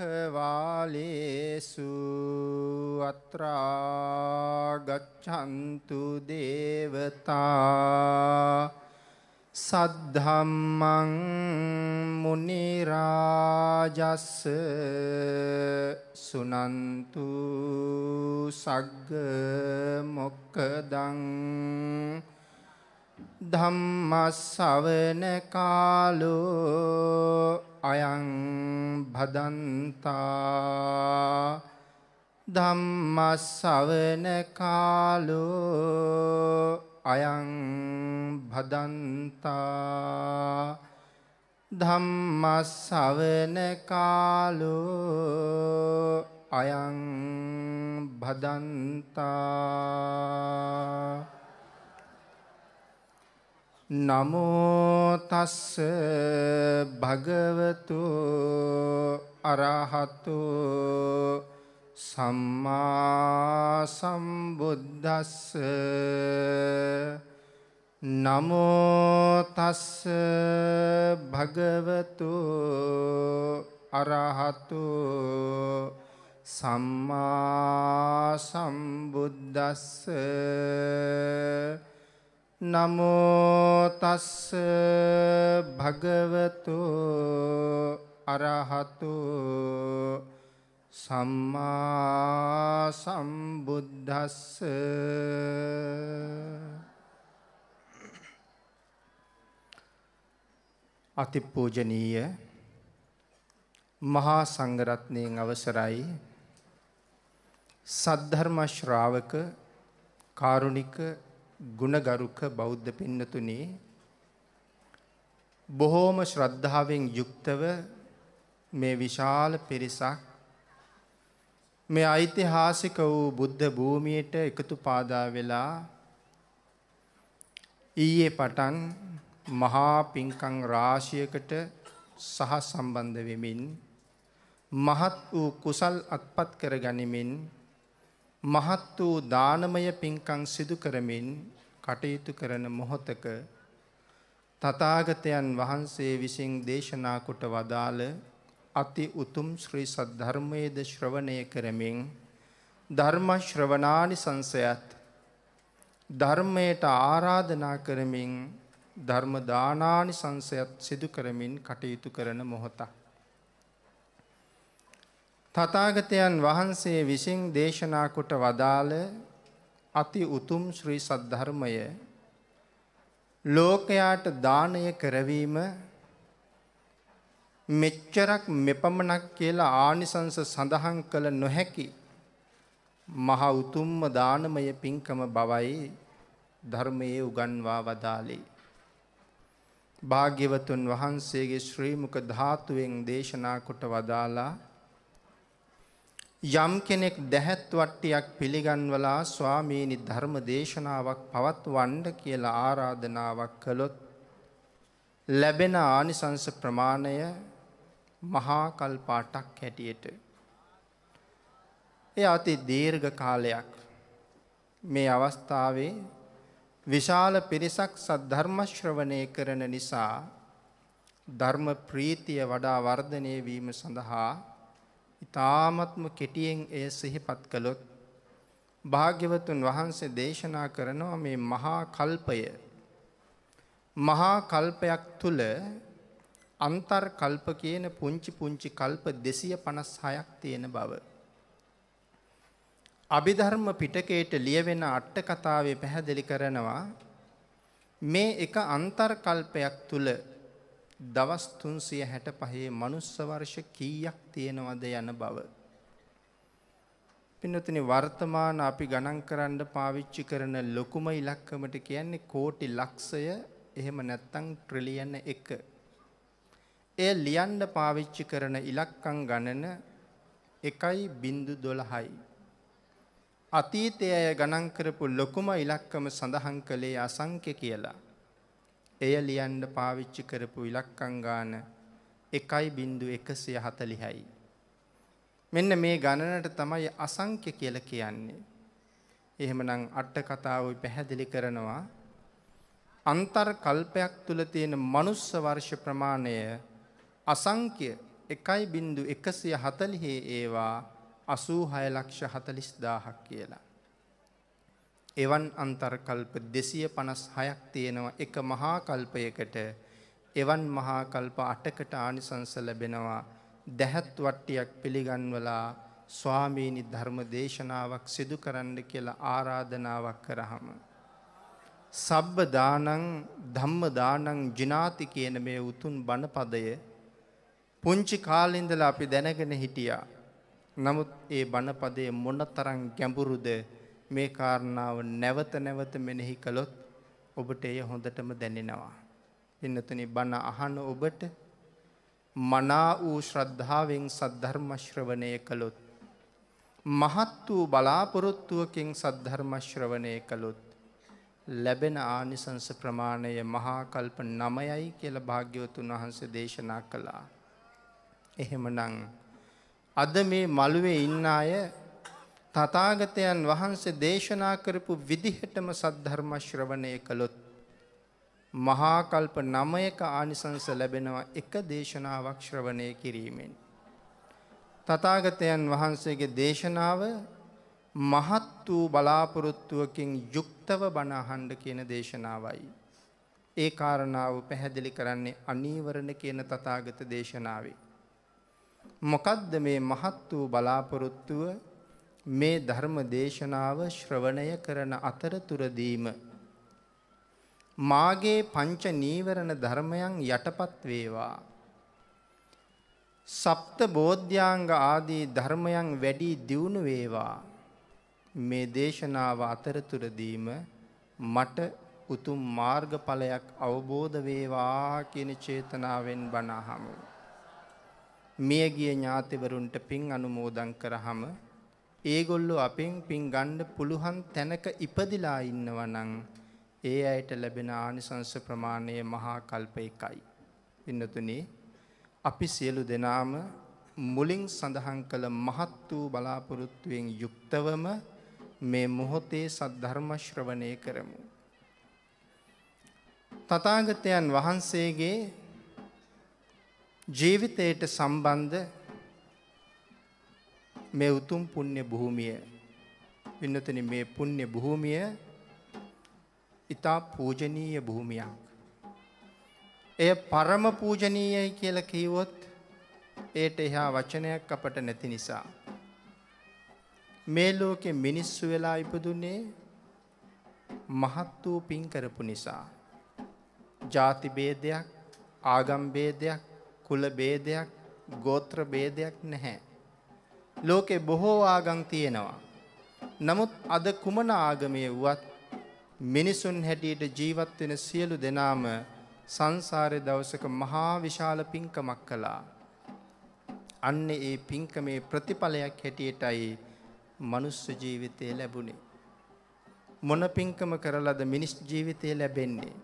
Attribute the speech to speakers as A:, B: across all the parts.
A: රක්ඛවාලේසු අත්‍රා ගච්ඡන්තු දේවතා සද්ධම්මං මුනි රාජස්ස සුනන්තු සග්ග මොක්ඛදං ධම්මස්සවන කාලෝ අයං භදන්තා ධම්මස්සවන කාලෝ අයං භදන්තා ධම්මස්සවන කාලෝ අයං භදන්තා නමෝ තස්ස භගවතු අරහතු සම්මා සම්බුද්දස්ස නමෝ තස්ස භගවතු අරහතු සම්මා සම්බුද්දස්ස නමෝ තස්ස භගවතු අරහතු සම්මා සම්බුද්දස්ස අතිපූජනීය මහා සංඝරත්නයන් අවසරයි සද්ධර්ම ශ්‍රාවක කාරුණික ගුණගරුක බෞද්ධ පින්නතුනි බොහෝම ශ්‍රද්ධාවෙන් යුක්තව මේ විශාල පිරිසක් මේ ඓතිහාසික වූ බුද්ධ භූමියට එකතු පාදා වෙලා ඊයේ පටන් මහා පිංකම් රාශියකට සහ සම්බන්ධ වෙමින් මහත් වූ කුසල් අත්පත් කර ගනිමින් මහත් වූ දානමය පින්කම් සිදු කරමින් කටයුතු කරන මොහොතක තථාගතයන් වහන්සේ විසින් දේශනා කොට වදාළ අති උතුම් ශ්‍රී සද්ධර්මයේද ශ්‍රවණය කරමින් ධර්ම ශ්‍රවණානිසංසයත් ධර්මයට ආරාධනා කරමින් ධර්ම දානානිසංසයත් සිදු කරමින් කටයුතු කරන මොහොතක් තථාගතයන් වහන්සේ විසින් දේශනා කොට වදාළ අති උතුම් ශ්‍රී සද්ධර්මය ලෝකයාට දානය කරවීම මෙච්චරක් මෙපමණක් කියලා ආනිසංස සඳහන් කළ නොහැකි මහ උතුම්ම දානමය පින්කම බවයි ධර්මයේ උගන්වා වදාළේ. භාග්‍යවතුන් වහන්සේගේ ශ්‍රී මුඛ ධාතුවෙන් දේශනා කොට වදාලා යම් කෙනෙක් දැහැත් වට්ටියක් පිළිගන්වලා ස්වාමීනි ධර්ම දේශනාවක් පවත්වන්න කියලා ආරාධනාවක් කළොත් ලැබෙන ආනිසංස ප්‍රමාණය මහා කල්ප 8ක් හැටියට ඒ අති දීර්ඝ කාලයක් මේ අවස්ථාවේ විශාල පිරිසක් සද්ධර්ම ශ්‍රවණය කරන නිසා ධර්ම ප්‍රීතිය වඩා වර්ධනය වීම සඳහා ඊ타ත්ම කෙටියෙන් එය සිහිපත් කළොත් භාග්‍යවතුන් වහන්සේ දේශනා කරනවා මේ මහා කල්පය මහා කල්පයක් තුල අන්තර් කල්ප කියන පුංචි පුංචි කල්ප 256ක් තියෙන බව අභිධර්ම පිටකයට ලියවෙන අට කතාවේ පැහැදිලි කරනවා මේ එක අන්තර් කල්පයක් තුල දවස් 365 මනුස්ස වර්ෂ කීයක් තියෙනවද යන බව. පින්නතුනි වර්තමාන අපි ගණන් කරන්න පාවිච්චි කරන ලොකුම ඉලක්කමට කියන්නේ කෝටි ලක්ෂය එහෙම නැත්නම් ට්‍රිලියන 1. එය ලියන්න පාවිච්චි කරන ඉලක්කම් ගණන 1.12යි. අතීතයේ ගණන් කරපු ලොකුම ඉලක්කම සඳහන් කළේ අසංඛ්‍ය කියලා. එය ලියන්න පාවිච්චි කරපු ඉලක්කම් ගාන 1.140යි. මෙන්න මේ ගණනට තමයි අසංඛ්‍ය කියලා කියන්නේ. එහෙමනම් අට කතාවයි පැහැදිලි කරනවා අන්තර් කල්පයක් තුල තියෙන මනුස්ස වර්ෂ ප්‍රමාණය අසංඛ්‍ය 1.140 ඒවා 86,40,000ක් කියලා. එවන් අන්තර්කල්ප 256ක් තියෙනවා එක මහා කල්පයකට. එවන් මහා කල්ප 8කට ආනිසංස ලැබෙනවා. දහත් වට්ටියක් පිළිගන්වලා ස්වාමීනි ධර්ම දේශනාවක් සිදු කරන්න කියලා ආරාධනාවක් කරාම සබ්බ දානං ධම්ම දානං ජිනාති කියන මේ උතුම් බණපදය පුංචි කාලේ ඉඳලා අපි දැනගෙන හිටියා. නමුත් ඒ බණපදයේ මොනතරම් ගැඹුරුද මේ කාරණාව නැවත නැවත මෙනෙහි කළොත් ඔබට එය හොඳටම දැනෙනවා. පින්නතුනි බණ අහන ඔබට මනා වූ ශ්‍රද්ධාවෙන් සද්ධර්ම ශ්‍රවණය කළොත් මහත් වූ බලාපොරොත්තුවකින් සද්ධර්ම ශ්‍රවණය කළොත් ලැබෙන ආනිසංස ප්‍රමාණය මහා කල්ප 9යි කියලා භාග්‍යවතුන් වහන්සේ දේශනා කළා. එහෙමනම් අද මේ මළුවේ ඉන්න අය තථාගතයන් වහන්සේ දේශනා කරපු විදිහටම සද්ධර්ම ශ්‍රවණය කළොත් මහා කල්ප 9ක ආනිසංස ලැබෙනවා එක දේශනාවක් ශ්‍රවණය කිරීමෙන්. තථාගතයන් වහන්සේගේ දේශනාව මහත් වූ බලාපොරොත්තුවකින් යුක්තව බණ අහන්න කියන දේශනාවයි. ඒ කාරණාව පැහැදිලි කරන්නේ අනීවරණ කියන තථාගත දේශනාවේ. මොකද්ද මේ මහත් වූ බලාපොරොත්තුව? මේ ධර්ම දේශනාව ශ්‍රවණය කරන අතරතුරදීම මාගේ පංච නීවරණ ධර්මයන් යටපත් වේවා. සප්ත බෝධ්‍යාංග ආදී ධර්මයන් වැඩි දියුණු වේවා. මේ දේශනාව අතරතුරදීම මට උතුම් මාර්ගඵලයක් අවබෝධ වේවා කියන චේතනාවෙන් බණ අහමු. මියගිය ඥාතිවරුන්ට පින් අනුමෝදන් කරාම ඒගොල්ලෝ අපෙන් පින් ගන්න පුළුවන් තැනක ඉපදිලා ඉන්නවා නම් ඒ අයට ලැබෙන ආනිසංස ප්‍රමාණය මහා කල්ප 1යි. පින්නතුනි අපි සියලු දෙනාම මුලින් සඳහන් කළ මහත් වූ බලාපොරොත්තුවෙන් යුක්තවම මේ මොහොතේ සද්ධර්ම ශ්‍රවණය කරමු. තථාගතයන් වහන්සේගේ ජීවිතයට සම්බන්ධ මේ උතුම් පුණ්‍ය භූමිය පින්නතුනි මේ පුණ්‍ය භූමිය ඉතා පූජනීය භූමියක්. එය පරම පූජනීයයි කියලා කිව්වොත් ඒට එහා වචනයක් අපට නැති නිසා මේ ලෝකේ මිනිස්සු වෙලා ඉපදුනේ මහත් වූ පින් කරපු නිසා. ಜಾති ભેදයක්, ආගම් ભેදයක්, කුල ભેදයක්, ගෝත්‍ර ભેදයක් නැහැ. ලෝකේ බොහෝ ආගම් තියෙනවා. නමුත් අද කුමන ආගමේ වුවත් මිනිසුන් හැටියට ජීවත් වෙන සියලු දෙනාම සංසාරේ දවසක මහා විශාල පින්කමක් කළා. අන්නේ ඒ පින්කමේ ප්‍රතිඵලයක් හැටියටයි මනුස්ස ජීවිතය ලැබුණේ. මොන පින්කම කරලාද මිනිස් ජීවිතය ලැබෙන්නේ?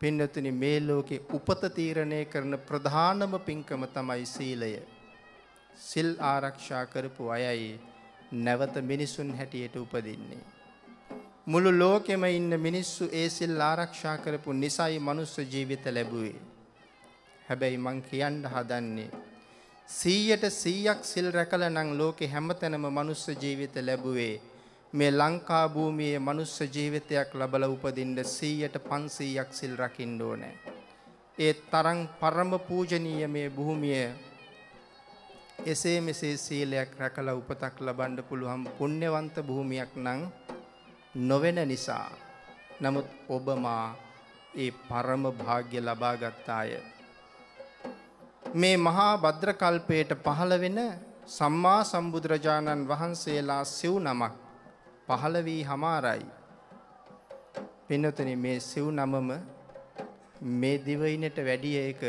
A: පින්නතුනි මේ ලෝකේ උපත තීරණය කරන ප්‍රධානම පින්කම තමයි සීලය. සිල් ආරක්ෂා කරපු අයයි නැවත මිනිසුන් හැටියට උපදින්නේ. මුළු ලෝකෙම ඉන්න මිනිස්සු ඒ සිල් ආරක්ෂා කරපු නිසයි මනුස්ස ජීවිත ලැබුවේ. හැබැයි මං කියන්න හදන්නේ 100% සිල් රැකලා නම් ලෝකේ හැමතැනම මනුස්ස ජීවිත ලැබුවේ. මේ ලංකා භූමියේ මනුස්ස ජීවිතයක් ලැබලා උපදින්න 100% සිල් රකින්න ඕනේ. ඒ තරම් පරම පූජනීය මේ භූමිය එසේ මෙසේ සීලයක් රැකලා උපතක් ලබන්න පුළුවන් පුණ්‍යවන්ත භූමියක් නම් නොවන නිසා. නමුත් ඔබ මා ඒ පරම භාග්‍ය ලබා ගත්තාය. මේ මහා භද්‍ර කල්පයට පහළ වෙන සම්මා සම්බුදුරජාණන් වහන්සේලා සිව් නමක් පහළ වී හමාරයි. පින්නතුනි මේ සිව් නමම මේ දිවයිනට වැඩි එක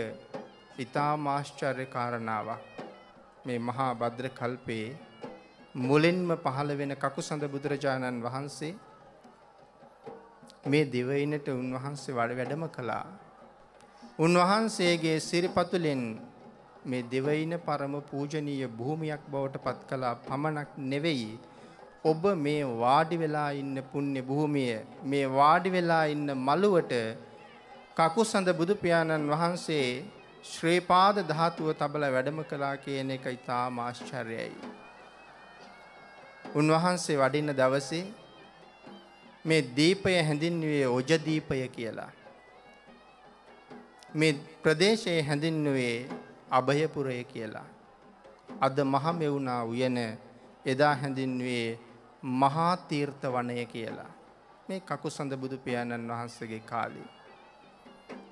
A: ඉතාම ආශ්චර්ය කාරණාවක්. මේ මහා භද්‍ර කල්පයේ මුලින්ම පහළ වෙන කකුසඳ බුදුරජාණන් වහන්සේ මේ දිවයිනට උන්වහන්සේ වැඩම කළා. උන්වහන්සේගේ සිරිපතුලෙන් මේ දිවයින පරම පූජනීය භූමියක් බවට පත් කළා පමණක් නෙවෙයි, ඔබ මේ වාඩි වෙලා ඉන්න පුණ්‍ය භූමිය, මේ වාඩි වෙලා ඉන්න මළුවට කකුසඳ බුදු පියාණන් වහන්සේ ශ්‍රේපාද ධාතුව තබලා වැඩම කළා කියන එක ඉතාම ආශ්චර්යයි. උන්වහන්සේ වඩින්න දවසේ මේ දීපය හැඳින්වුවේ ඔජ දීපය කියලා. මේ ප්‍රදේශයේ හැඳින්වුවේ අභයපුරය කියලා. අද මහමෙවුනා උයන එදා හැඳින්වුවේ මහා තීර්ථ වනය කියලා. මේ කකුසඳ බුදු පියාණන් වහන්සේගේ කාලේ.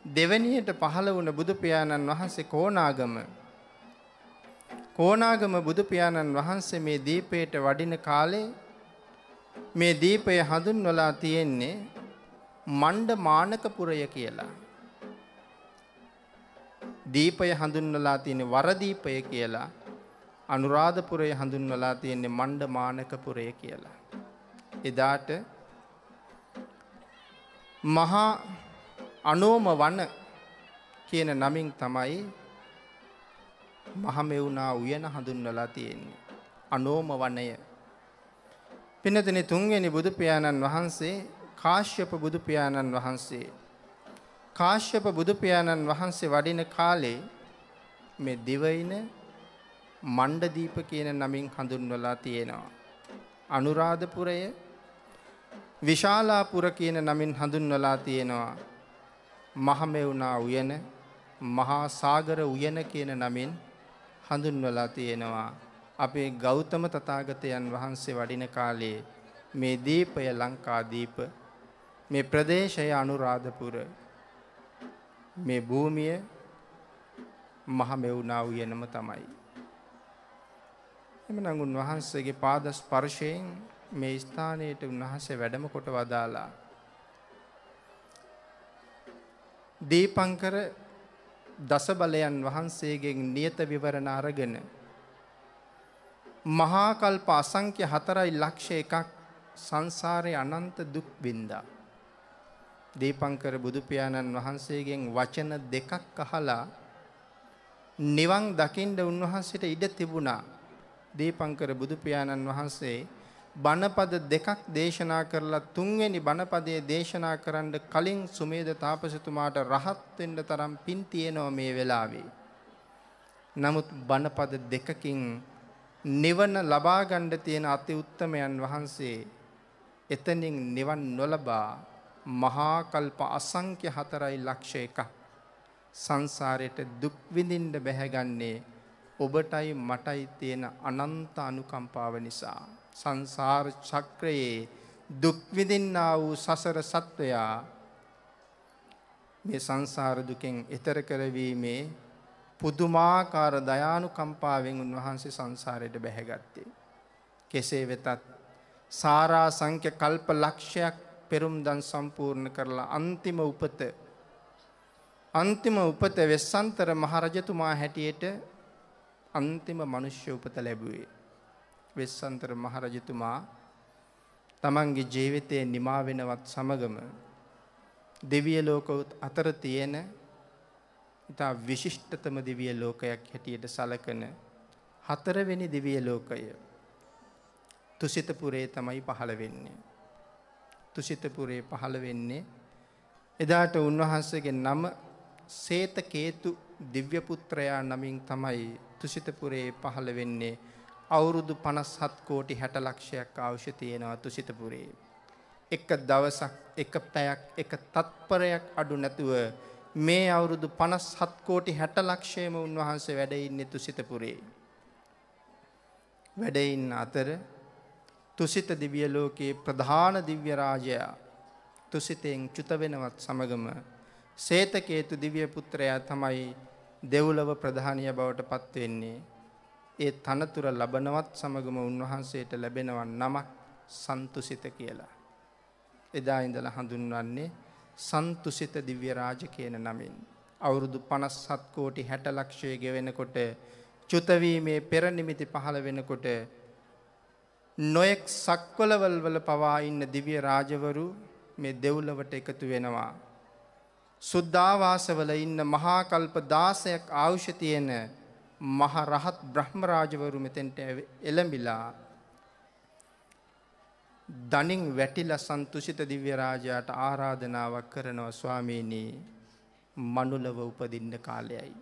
A: දෙවැනියට පහළ වුණ බුදු පියාණන් වහන්සේ කොණාගම බුදු පියාණන් වහන්සේ මේ දීපයට වඩින කාලේ මේ දීපය හඳුන්වලා තියෙන්නේ මණ්ඩ මානකපුරය කියලා. දීපය හඳුන්වලා තියෙන්නේ වරදීපය කියලා. අනුරාධපුරය හඳුන්වලා තියෙන්නේ මණ්ඩ මානකපුරය කියලා. එදාට මහා අනෝම වන කියන නමින් තමයි මහමෙවුනා උයන හඳුන්වලා තියෙන්නේ. අනෝම වනය. පින්නතනේ තුන්වෙනි බුදු පියාණන් වහන්සේ කාශ්‍යප බුදු පියාණන් වහන්සේ. කාශ්‍යප බුදු පියාණන් වහන්සේ වඩින කාලේ මේ දිවයින මණ්ඩදීප කියන නමින් හඳුන්වලා තියෙනවා. අනුරාධපුරය විශාලාපුර කියන නමින් හඳුන්වලා තියෙනවා. මහමෙවුනා උයන මහා සාගර උයන කියන නමින් හඳුන්වලා තියෙනවා. අපේ ගෞතම තථාගතයන් වහන්සේ වඩින කාලේ මේ දීපය ලංකාදීප, මේ ප්‍රදේශය අනුරාධපුර, මේ භූමිය මහමෙවුනා උයනම තමයි. එමනම් උන්වහන්සේගේ පාද ස්පර්ශයෙන් මේ ස්ථානයට උන්වහන්සේ වැඩම කොට වදාලා. දීපංකර දස බලයන් වහන්සේගෙන් නියත විවරණ අරගෙන මහා කල්ප අසංඛ්‍ය 4,01,000ක් සංසාරේ අනන්ත දුක් විඳා. දීපංකර බුදු පියාණන් වහන්සේගෙන් වචන දෙකක් අහලා නිවන් දකින්න උන්වහන්සේට ඉඩ තිබුණා. දීපංකර බුදු පියාණන් වහන්සේ බණපද දෙකක් දේශනා කරලා තුන්වෙනි බණපදයේ දේශනා කරන්න කලින් සුමේද තාපසතුමාට රහත් වෙන්න තරම් පින් තියෙනවා මේ වෙලාවේ. නමුත් බණපද දෙකකින් නිවන ලබා ගන්න තියෙන අති උත්තමයන් වහන්සේ එතනින් නිවන් නොලබා මහා කල්ප අසංඛ්‍ය 4,01,000ක් සංසාරයට දුක් විඳින්න බැහැගන්නේ ඔබටයි මටයි තියෙන අනන්ත අනුකම්පාව නිසා. සංසාර චක්‍රයේ දුක් විඳින්නා වූ සසර සත්වයා මේ සංසාර දුකෙන් එතර කරවීමේ පුදුමාකාර දයානුකම්පාවෙන් උන්වහන්සේ සංසාරයට බැහැගත්තේ. කෙසේ වෙතත් සාරා සංඛ්‍ය කල්ප ලක්ෂයක් පෙරම්දන් සම්පූර්ණ කරලා අන්තිම උපත වෙස්සන්තර මහරජතුමා හැටියට අන්තිම මනුෂ්‍ය උපත ලැබුවේ. වෙස්සන්තර මහරජතුමා තමන්ගේ ජීවිතයේ නිමා වෙනවත් සමගම දිව්‍ය ලෝක අතර තියෙන ඉතා විශිෂ්ටතම දිව්‍ය ලෝකයක් හැටියට සැලකෙන හතරවෙනි දිව්‍ය ලෝකය තුසිතපුරේ තමයි පහළ වෙන්නේ. තුසිතපුරේ පහළ වෙන්නේ එදාට උන්වහන්සේගේ නම සේතකේතු දිව්‍ය පුත්‍රයා නමින් තමයි තුසිතපුරේ පහළ වෙන්නේ. අවුරුදු 57 කෝටි 60 ලක්ෂයක් අවශ්‍ය තියෙනවා තුසිතපුරේ. එක දවසක්, එක පැයක්, එක තත්පරයක් අඩු නැතුව මේ අවුරුදු 57 කෝටි 60 ලක්ෂයම උන්වහන්සේ වැඩ ඉන්නේ තුසිතපුරේ. වැඩ ඉන්න අතර තුසිත දිව්‍ය ලෝකයේ ප්‍රධාන දිව්‍ය රාජයා තුසිතෙන් චුත වෙනවත් සමගම සේතකේතු දිව්‍ය පුත්‍රයා තමයි දෙව්ලොව ප්‍රධානිය බවට පත් වෙන්නේ. ඒ තනතුර ලබනවත් සමගම උන්වහන්සේට ලැබෙනවා නමක් සන්තුසිත කියලා. එදා ඉඳලා හඳුන්වන්නේ සන්තුසිත දිව්‍ය රාජ කියන නමින්. අවුරුදු 57 කෝටි 60 ලක්ෂය ගෙවෙනකොට චුත වීමේ පෙර නිමිති පහළ වෙනකොට නොයෙක් සක්වලවල් වල පවා ඉන්න දිව්‍ය රාජවරු මේ දෙව්ලොවට එකතු වෙනවා. සුද්ධාවාසවල ඉන්න මහා කල්ප 16ක් ආයුෂ තියෙන මහ රහත් බ්‍රහ්ම රාජවරු මෙතෙන්ට එළඹිලා දණින් වැටිලා සන්තුෂිත දිව්‍ය රාජයාට ආරාධනාවක් කරනවා. ස්වාමීනි, මනුලව උපදින්න කාලයයි.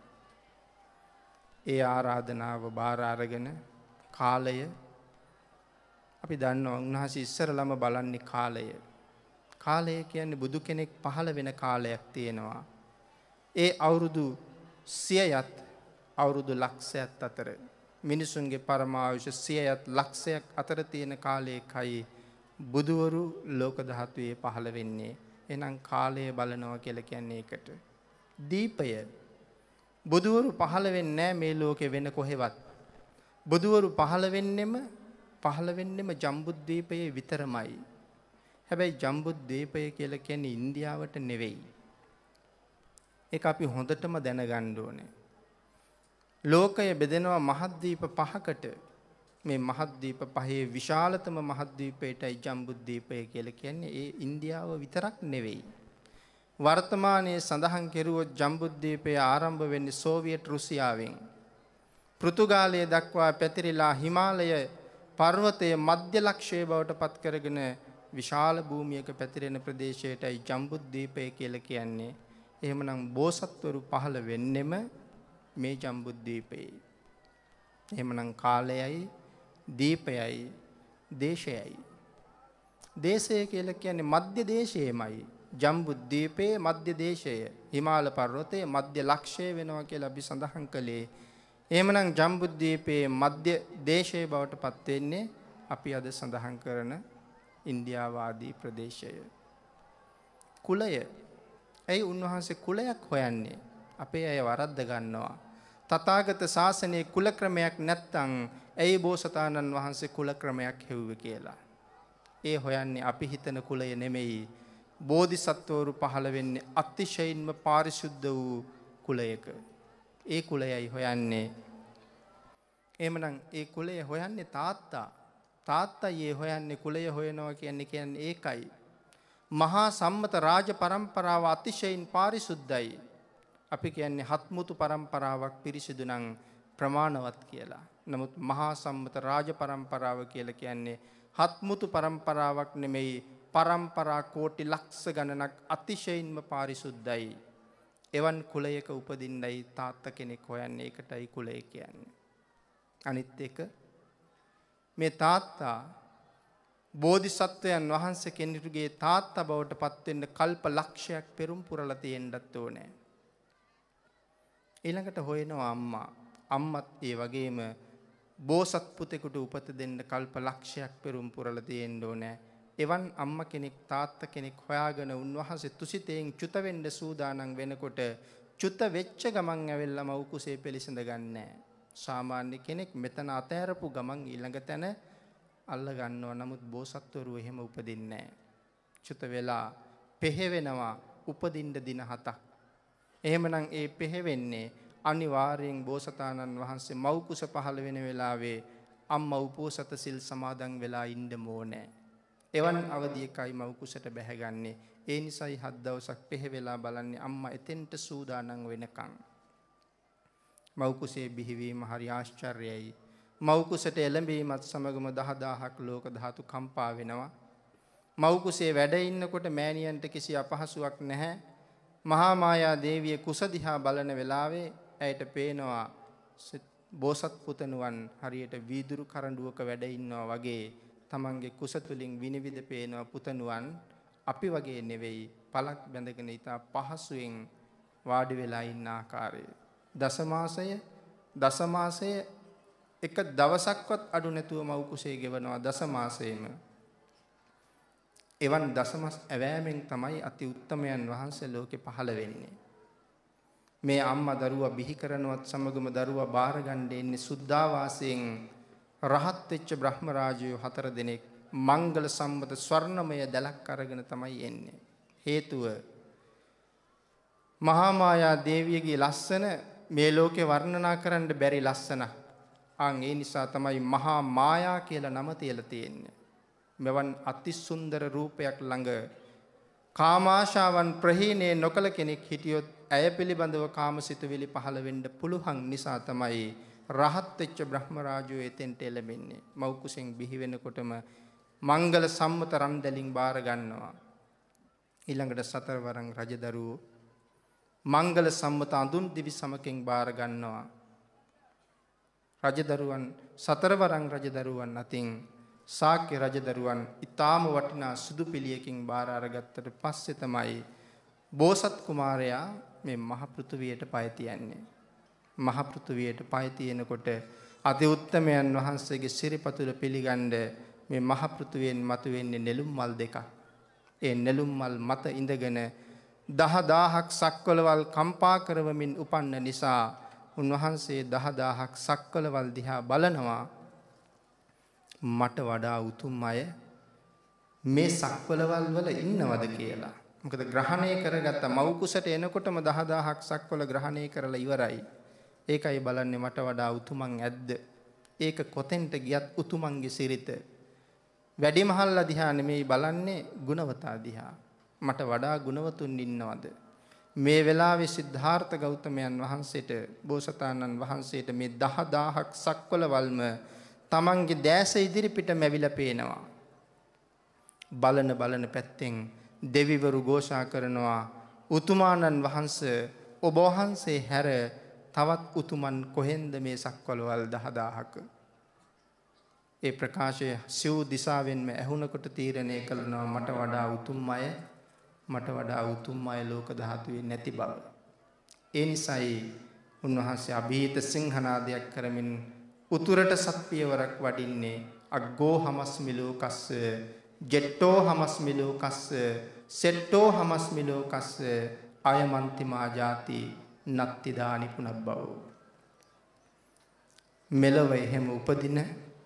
A: ඒ ආරාධනාව බාර අරගෙන කාලය අපි දන්නවා උන්වහන්සේ ඉස්සරළම බලන්නේ කාලය. කාලය කියන්නේ බුදු කෙනෙක් පහළ වෙන කාලයක් තියෙනවා. ඒ අවුරුදු 100ත් අවුරුදු ලක්ෂයත් අතර මිනිසුන්ගේ පරමායුෂ 100ත් ලක්ෂයක් අතර තියෙන කාලයකයි බුදුවරු ලෝක ධාතුවේ පහළ වෙන්නේ. එහෙනම් කාලය බලනවා කියලා කියන්නේ ඒකට. දීපය බුදුවරු පහළ වෙන්නේ නැහැ මේ ලෝකේ වෙන කොහෙවත්. බුදුවරු පහළ වෙන්නෙම ජම්බුද්වීපයේ විතරමයි. හැබැයි ජම්බුද්වීපය කියලා කියන්නේ ඉන්දියාවට නෙවෙයි. ඒක අපි හොඳටම දැනගන්න ඕනේ. ලෝකය බෙදෙනවා මහද්වීප පහකට. මේ මහද්වීප පහේ විශාලතම මහද්වීපයටයි ජම්බුද්වීපය කියලා කියන්නේ. ඒ ඉන්දියාව විතරක් නෙවෙයි. වර්තමානයේ සඳහන් කෙරුවොත් ජම්බුද්වීපය ආරම්භ වෙන්නේ සෝවියට් රුසියාවෙන්. පෘතුගාලය දක්වා පැතිරිලා හිමාලය පර්වතයේ මධ්‍ය ලක්ෂය බවට පත් කරගෙන විශාල භූමියක පැතිරෙන ප්‍රදේශයටයි ජම්බුද්වීපය කියලා කියන්නේ. එහෙමනම් බෝසත්වරු පහළ වෙන්නෙම මේ ජම්බුද්වීපයේ. එහෙමනම් කාලයයි දීපයයි දේශයයි. දේශය කියලා කියන්නේ මධ්‍ය දේශයමයි. ජම්බුද්වීපයේ මධ්‍ය දේශය හිමාල පර්වතයේ මධ්‍ය ලක්ෂය වෙනවා කියලා අපි සඳහන් කළේ. එහෙමනම් ජම්බුද්වීපයේ මධ්‍ය දේශය බවට පත් වෙන්නේ අපි අද සඳහන් කරන ඉන්දියාව ආදී ප්‍රදේශය. කුලය. ඇයි උන්වහන්සේ කුලයක් හොයන්නේ? අපේ අය වරද්ද ගන්නවා. තථාගත ශාසනයේ කුල ක්‍රමයක් නැත්තම් ඇයි බෝසතාණන් වහන්සේ කුල ක්‍රමයක් හෙව්වේ කියලා. ඒ හොයන්නේ අපි හිතන කුලය නෙමෙයි. බෝධිසත්වවරු පහළ වෙන්නේ අතිශයින්ම පාරිශුද්ධ වූ කුලයක. ඒ කුලයයි හොයන්නේ. එහෙමනම් ඒ කුලය හොයන්නේ තාත්තා. තාත්තයි ඒ හොයන්නේ කුලය හොයනවා කියන්නේ ඒකයි. මහා සම්මත රාජ පරම්පරාව අතිශයින් පාරිශුද්ධයි. අපි කියන්නේ හත්මුතු පරම්පරාවක් පිරිසිදු නම් ප්‍රමාණවත් කියලා. නමුත් මහා සම්මත රාජ පරම්පරාව කියලා කියන්නේ හත්මුතු පරම්පරාවක් නෙමෙයි, පරම්පරා කෝටි ලක්ෂ ගණනක් අතිශයින්ම පාරිශුද්ධයි. එවන් කුලයක උපදින්නයි තාත්තා කෙනෙක් හොයන්නේ. ඒකටයි කුලය කියන්නේ. අනිත් එක මේ තාත්තා බෝධිසත්වයන් වහන්සේ කෙනෙකුගේ තාත්තා බවට පත් වෙන්න කල්ප ලක්ෂයක් පෙරම් පුරලා තියෙන්නත් ඕනේ. ඊළඟට හොයනවා අම්මා. අම්මත් ඒ වගේම බෝසත් පුතෙකුට උපත දෙන්න කල්ප ලක්ෂයක් පෙරම් පුරලා තියෙන්න ඕනේ. එවන් අම්මා කෙනෙක් තාත්තා කෙනෙක් හොයාගෙන උන්වහන්සේ තුසිතෙන් චුත වෙන්න සූදානම් වෙනකොට චුත වෙච්ච ගමන් ඇවිල්ලා මව් කුසේ පිළිසඳ ගන්නෑ. සාමාන්‍ය කෙනෙක් මෙතන අතහැරපු ගමන් ඊළඟ තැන අල්ල ගන්නවා. නමුත් බෝසත්වරු එහෙම උපදින්නේ නැහැ. චුත වෙලා පෙහෙවෙනවා උපදින්න දින 7ක්. එහෙමනම් ඒ පෙහෙවෙන්නේ අනිවාර්යෙන් බෝසතාණන් වහන්සේ මව් කුස පහළ වෙන වෙලාවේ අම්මා උපෝසත සිල් සමාදන් වෙලා ඉන්න ඕනේ. එවන් අවධියකයි මව් කුසට බැහැගන්නේ. ඒ නිසායි 7 දවසක් පෙහෙවෙලා බලන්නේ අම්මා එතෙන්ට සූදානම් වෙනකන්. මව් කුසේ බිහිවීම හරි ආශ්චර්යයි. මව් කුසට එළඹීමත් සමගම 10000ක් ලෝක ධාතු කම්පා වෙනවා. මව් කුසේ වැඩ ඉන්නකොට මෑණියන්ට කිසි අපහසුයක් නැහැ. මහා මායා දේවිය කුස දිහා බලන වෙලාවේ ඇයට පේනවා බෝසත් පුතණුවන් හරියට වීදුරු කරඬුවක වැඩ ඉන්නවා වගේ තමන්ගේ කුස තුලින් විනිවිද පේනවා පුතණුවන් අපි වගේ නෙවෙයි පළක් බැඳගෙන ඉතා පහසුවෙන් වාඩි වෙලා ඉන්න ආකාරය. දසමාසය එක දවසක්වත් අඩු නැතුව මව් කුසේ ගෙවනවා දසමාසයේම. එවන් දසමස් ඇවෑමෙන් තමයි අති උත්තමයන් වහන්සේ ලෝකේ පහළ වෙන්නේ. මේ අම්මා දරුවා බිහි කරනවත් සමගම දරුවා බාර ගන්න ඉන්නේ සුද්ධාවාසයෙන් රහත් වෙච්ච බ්‍රහ්ම රාජයෝ 4 දෙනෙක් මංගල සම්මත ස්වර්ණමය දැලක් අරගෙන තමයි එන්නේ. හේතුව මහා මායා දේවියගේ ලස්සන මේ ලෝකේ වර්ණනා කරන්න බැරි ලස්සනක්. ඒ නිසා තමයි මහා මායා කියලා නම තියලා තියෙන්නේ. මෙවන් අති සුන්දර රූපයක් ළඟ කාමාශාවන් ප්‍රහීනේ නොකල කෙනෙක් හිටියොත් ඇය පිළිබඳව කාමසිතුවිලි පහළ වෙන්න පුළුවන් නිසා තමයි රහත් වෙච්ච බ්‍රහ්ම රාජයෝ එතෙන්ට එළඹෙන්නේ. මව් කුසෙන් බිහි වෙනකොටම මංගල සම්මත රන්දලින් බාර ගන්නවා. ඊළඟට 4 වරන් රජදරුවෝ මංගල සම්මත අඳුන් දිවි සමකෙන් බාර ගන්නවා. රජදරුවන් සතරවරන් රජදරුවන් අතින් ශාක්‍ය රජදරුවන් ඊටාම වටිනා සුදු පිළියකින් බාර අරගත්තට පස්සේ තමයි බෝසත් කුමාරයා මේ මහ පෘථුවියට පය තියන්නේ. මහ පෘථුවියට පය තියෙනකොට අති උත්තමයන් වහන්සේගේ සිරිපතුල පිළිගන්න මේ මහ පෘථුවියෙන් මතුවෙන්නේ නෙළුම් මල් දෙකක්. ඒ නෙළුම් මල් මත ඉඳගෙන 10000ක් සක්වලවල් කම්පා කරවමින් උපන්න නිසා උන්වහන්සේ 10000ක් සක්වලවල් දිහා බලනවා. මට වඩා උතුම් අය මේ සක්වලවල් වල ඉන්නවද කියලා. මොකද ග්‍රහණය කරගත්ත මව් කුසට එනකොටම 10000ක් සක්වල ග්‍රහණය කරලා ඉවරයි. ඒකයි බලන්නේ මට වඩා උතුමන් ඇද්ද? ඒක කොතෙන්ට ගියත් උතුමන්ගේ සිරිත. වැඩිමහල්ලා දිහා නෙමෙයි බලන්නේ ගුණවතා දිහා. මට වඩා ගුණවතුන් ඉන්නවද? මේ වෙලාවේ සිද්ධාර්ථ ගෞතමයන් වහන්සේට බෝසතාණන් වහන්සේට මේ 10000ක් සක්වලවල්ම තමන්ගේ දැස ඉදිරිපිට මැවිලා පේනවා. බලන පැත්තෙන් දෙවිවරු ഘോഷා කරනවා උතුමාණන් වහන්සේ ඔබ වහන්සේ හැර තවත් උතුමන් කොහෙන්ද මේ සක්වලවල් 10000ක? ඒ ප්‍රකාශය සිව් දිසාවෙන්ම ඇහුණකොට තීරණය කළනවා මට වඩා උතුම් අය ලෝක ධාතුවේ නැති බව. ඒ නිසායි උන්වහන්සේ අභීත සිංහනාදයක් කරමින් උතුරට සත්පියවරක් වඩින්නේ අග්ගෝ හමස්මිලෝ කස්ස ජෙට්ටෝ හමස්මිලෝ කස්ස සෙට්ටෝ හමස්මිලෝ කස්ස අයමන්තිමා ජාති නත්තිදානි පුනබ්බවෝ. මෙලව එහෙම උපදින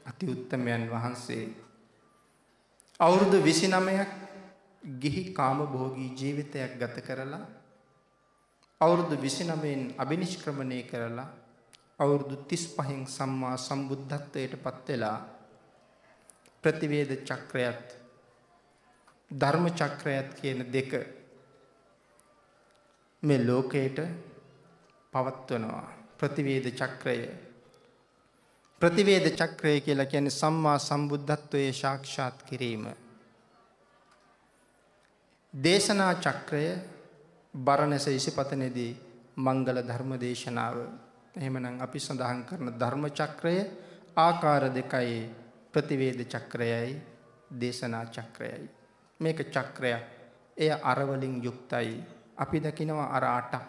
A: අති උත්තමයන් වහන්සේ අවුරුදු 29ක් ගිහි කාමභෝගී ජීවිතයක් ගත කරලා අවුරුදු 29න් අබිනිෂ්ක්‍රමණය කරලා අවුරුදු 35න් සම්මා සම්බුද්ධත්වයට පත් වෙලා ප්‍රතිවේද චක්‍රයත් ධර්ම චක්‍රයත් කියන දෙක මේ ලෝකයට පවත්වනවා. ප්‍රතිවේද චක්‍රය කියලා කියන්නේ සම්මා සම්බුද්ධත්වයේ සාක්ෂාත් කිරීම. දේශනා චක්‍රය බරණැස ඉසිපතනේදී මංගල ධර්ම දේශනාව. එහෙමනම් අපි සඳහන් කරන ධර්ම චක්‍රය ආකාර දෙකයි, ප්‍රතිවේද චක්‍රයයි දේශනා චක්‍රයයි. මේක චක්‍රයක්. එය අරවලින් යුක්තයි. අපි දකිනවා අර 8.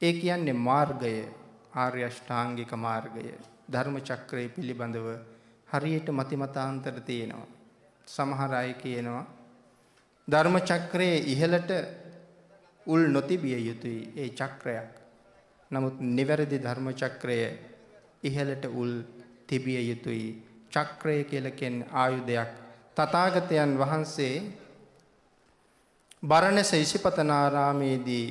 A: ඒ කියන්නේ මාර්ගය, ආර්ය අෂ්ටාංගික මාර්ගය. ධර්ම චක්‍රය පිළිබඳව හරියට මතිමතාන්තර තියෙනවා. සමහර අය කියනවා ධර්ම චක්‍රයේ ඉහළට උල් නොතිබිය යුතුයි ඒ චක්‍රයක්. නමුත් නිවැරදි ධර්ම චක්‍රය ඉහළට උල් තිබිය යුතුයි. චක්‍රය කියලා කියන්නේ ආයුධයක්. තථාගතයන් වහන්සේ බරණැස ඉසිපතනාරාමේදී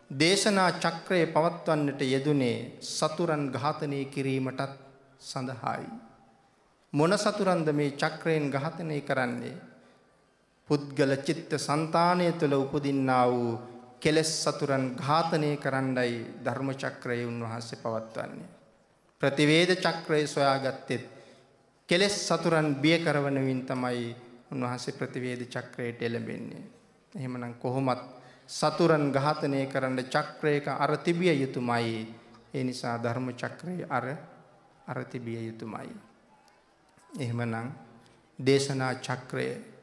A: දේශනා චක්‍රය පවත්වන්නට යෙදුනේ සතුරන් ඝාතනය කිරීමටත් සඳහායි. මොන සතුරන්ද මේ චක්‍රයෙන් ඝාතනය කරන්නේ? පුද්ගල චිත්ත සංතානය තුළ උපදින්නා වූ කෙලෙස් සතුරන් ඝාතනය කරන්නයි ධර්ම චක්‍රය උන්වහන්සේ පවත්වන්නේ. ප්‍රතිවේද චක්‍රය සොයාගත්තෙත් කෙලෙස් සතුරන් බිය කරවනවින් තමයි උන්වහන්සේ ප්‍රතිවේද චක්‍රයට එළඹෙන්නේ. එහෙමනම් කොහොමත් සතුරන් ඝාතනය කරන්න චක්‍රයක අර තිබිය යුතුමයි. ඒ නිසා ධර්ම චක්‍රයේ අර තිබිය යුතුමයි. එහෙමනම් දේශනා චක්‍රය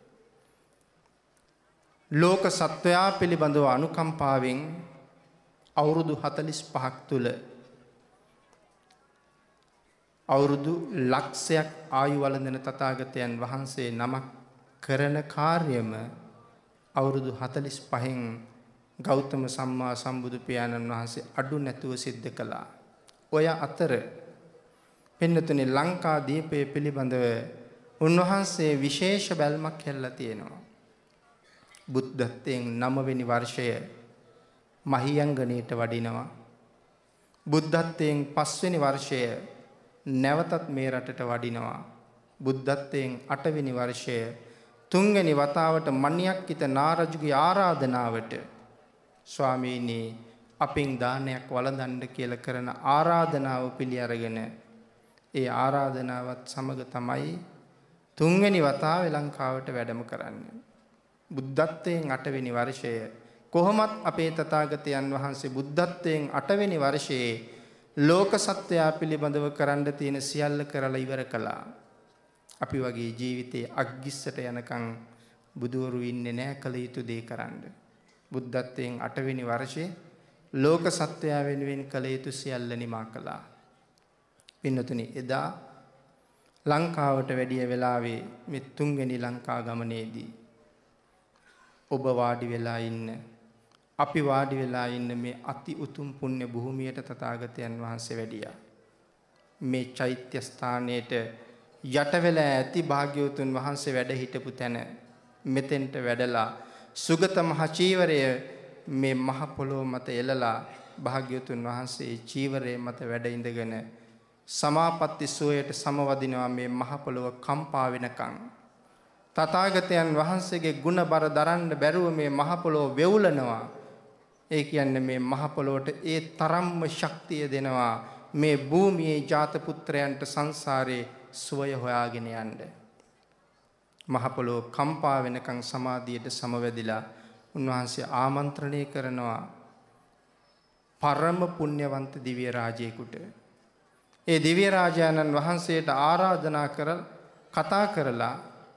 A: ලෝක සත්වයා පිළිබඳව අනුකම්පාවෙන් අවුරුදු 45ක් තුල අවුරුදු ලක්ෂයක් ආයු වළඳන තථාගතයන් වහන්සේ නමක් කරන කාර්යම අවුරුදු 45න් ගෞතම සම්මා සම්බුදු පියාණන් වහන්සේ අඩු නැතුව සිද්ධ කළා. ඔය අතර පින්නතුනි ලංකා දීපය පිළිබඳව උන්වහන්සේ විශේෂ බැල්මක් හැල්ලා තියෙනවා. බුද්ධත්වයෙන් 9 වෙනි වර්ෂය මහියංගණයට වඩිනවා. බුද්ධත්වයෙන් 5 වෙනි වර්ෂය නැවතත් මේ රටට වඩිනවා. බුද්ධත්වයෙන් 8 වෙනි වර්ෂය 3 වෙනි වතාවට මණ්‍යක්කිත නාරජුගේ ආරාධනාවට ස්වාමීනි අපින් දානයක් වළඳන්න කියලා කරන ආරාධනාව පිළි අරගෙන ඒ ආරාධනාවත් සමග තමයි 3 වෙනි වතාවේ ලංකාවට වැඩම කරන්නේ. බුද්ධත්වයෙන් 8 වෙනි වර්ෂය කොහොමත් අපේ තථාගතයන් වහන්සේ බුද්ධත්වයෙන් 8 වෙනි වර්ෂයේ ලෝක සත්‍යය පිළිබඳව කරන්න තියෙන සියල්ල කරලා ඉවර කළා. අපි වගේ ජීවිතේ අග්ගිස්සට යනකම් බුදුවරු ඉන්නේ නැහැ කල යුතු දේ කරන්න. බුද්ධත්වයෙන් 8 වෙනි වර්ෂයේ ලෝක සත්‍යය වෙනුවෙන් කල යුතු සියල්ල නිමා කළා. පින්නතුනි එදා ලංකාවට වැඩිය වෙලාවේ මේ 3 වෙනි ලංකා ගමනේදී ඔබ වාඩි වෙලා ඉන්න අපි වාඩි වෙලා ඉන්න මේ අති උතුම් පුණ්‍ය භූමියට තථාගතයන් වහන්සේ වැඩියා. මේ චෛත්‍ය ස්ථානයේට යට වෙලා ඇති භාග්‍යවතුන් වහන්සේ වැඩ හිටපු තැන මෙතෙන්ට වැඩලා සුගත මහ චීවරය මේ මහ පොළොව මත එළලා භාග්‍යවතුන් වහන්සේ චීවරයේ මත වැඩ ඉඳගෙන සමාපatti සෝයට සමවදිනවා මේ මහ පොළොව කම්පා වෙනකන්. තථාගතයන් වහන්සේගේ ගුණ බර දරන්න බැරුව මේ මහ පොළොව වෙවුලනවා. ඒ කියන්නේ මේ මහ පොළොවට ඒ තරම්ම ශක්තිය දෙනවා මේ භූමියේ ජාත පුත්‍රයන්ට සංසාරේ සුවය හොයාගෙන යන්න. මහ පොළොව කම්පා වෙනකන් සමාධියට සමවැදිලා උන්වහන්සේ ආමන්ත්‍රණය කරනවා පරම පුණ්‍යවන්ත දිව්‍ය රාජයෙකුට. ඒ දිව්‍ය රාජානන් වහන්සේට ආරාධනා කතා කරලා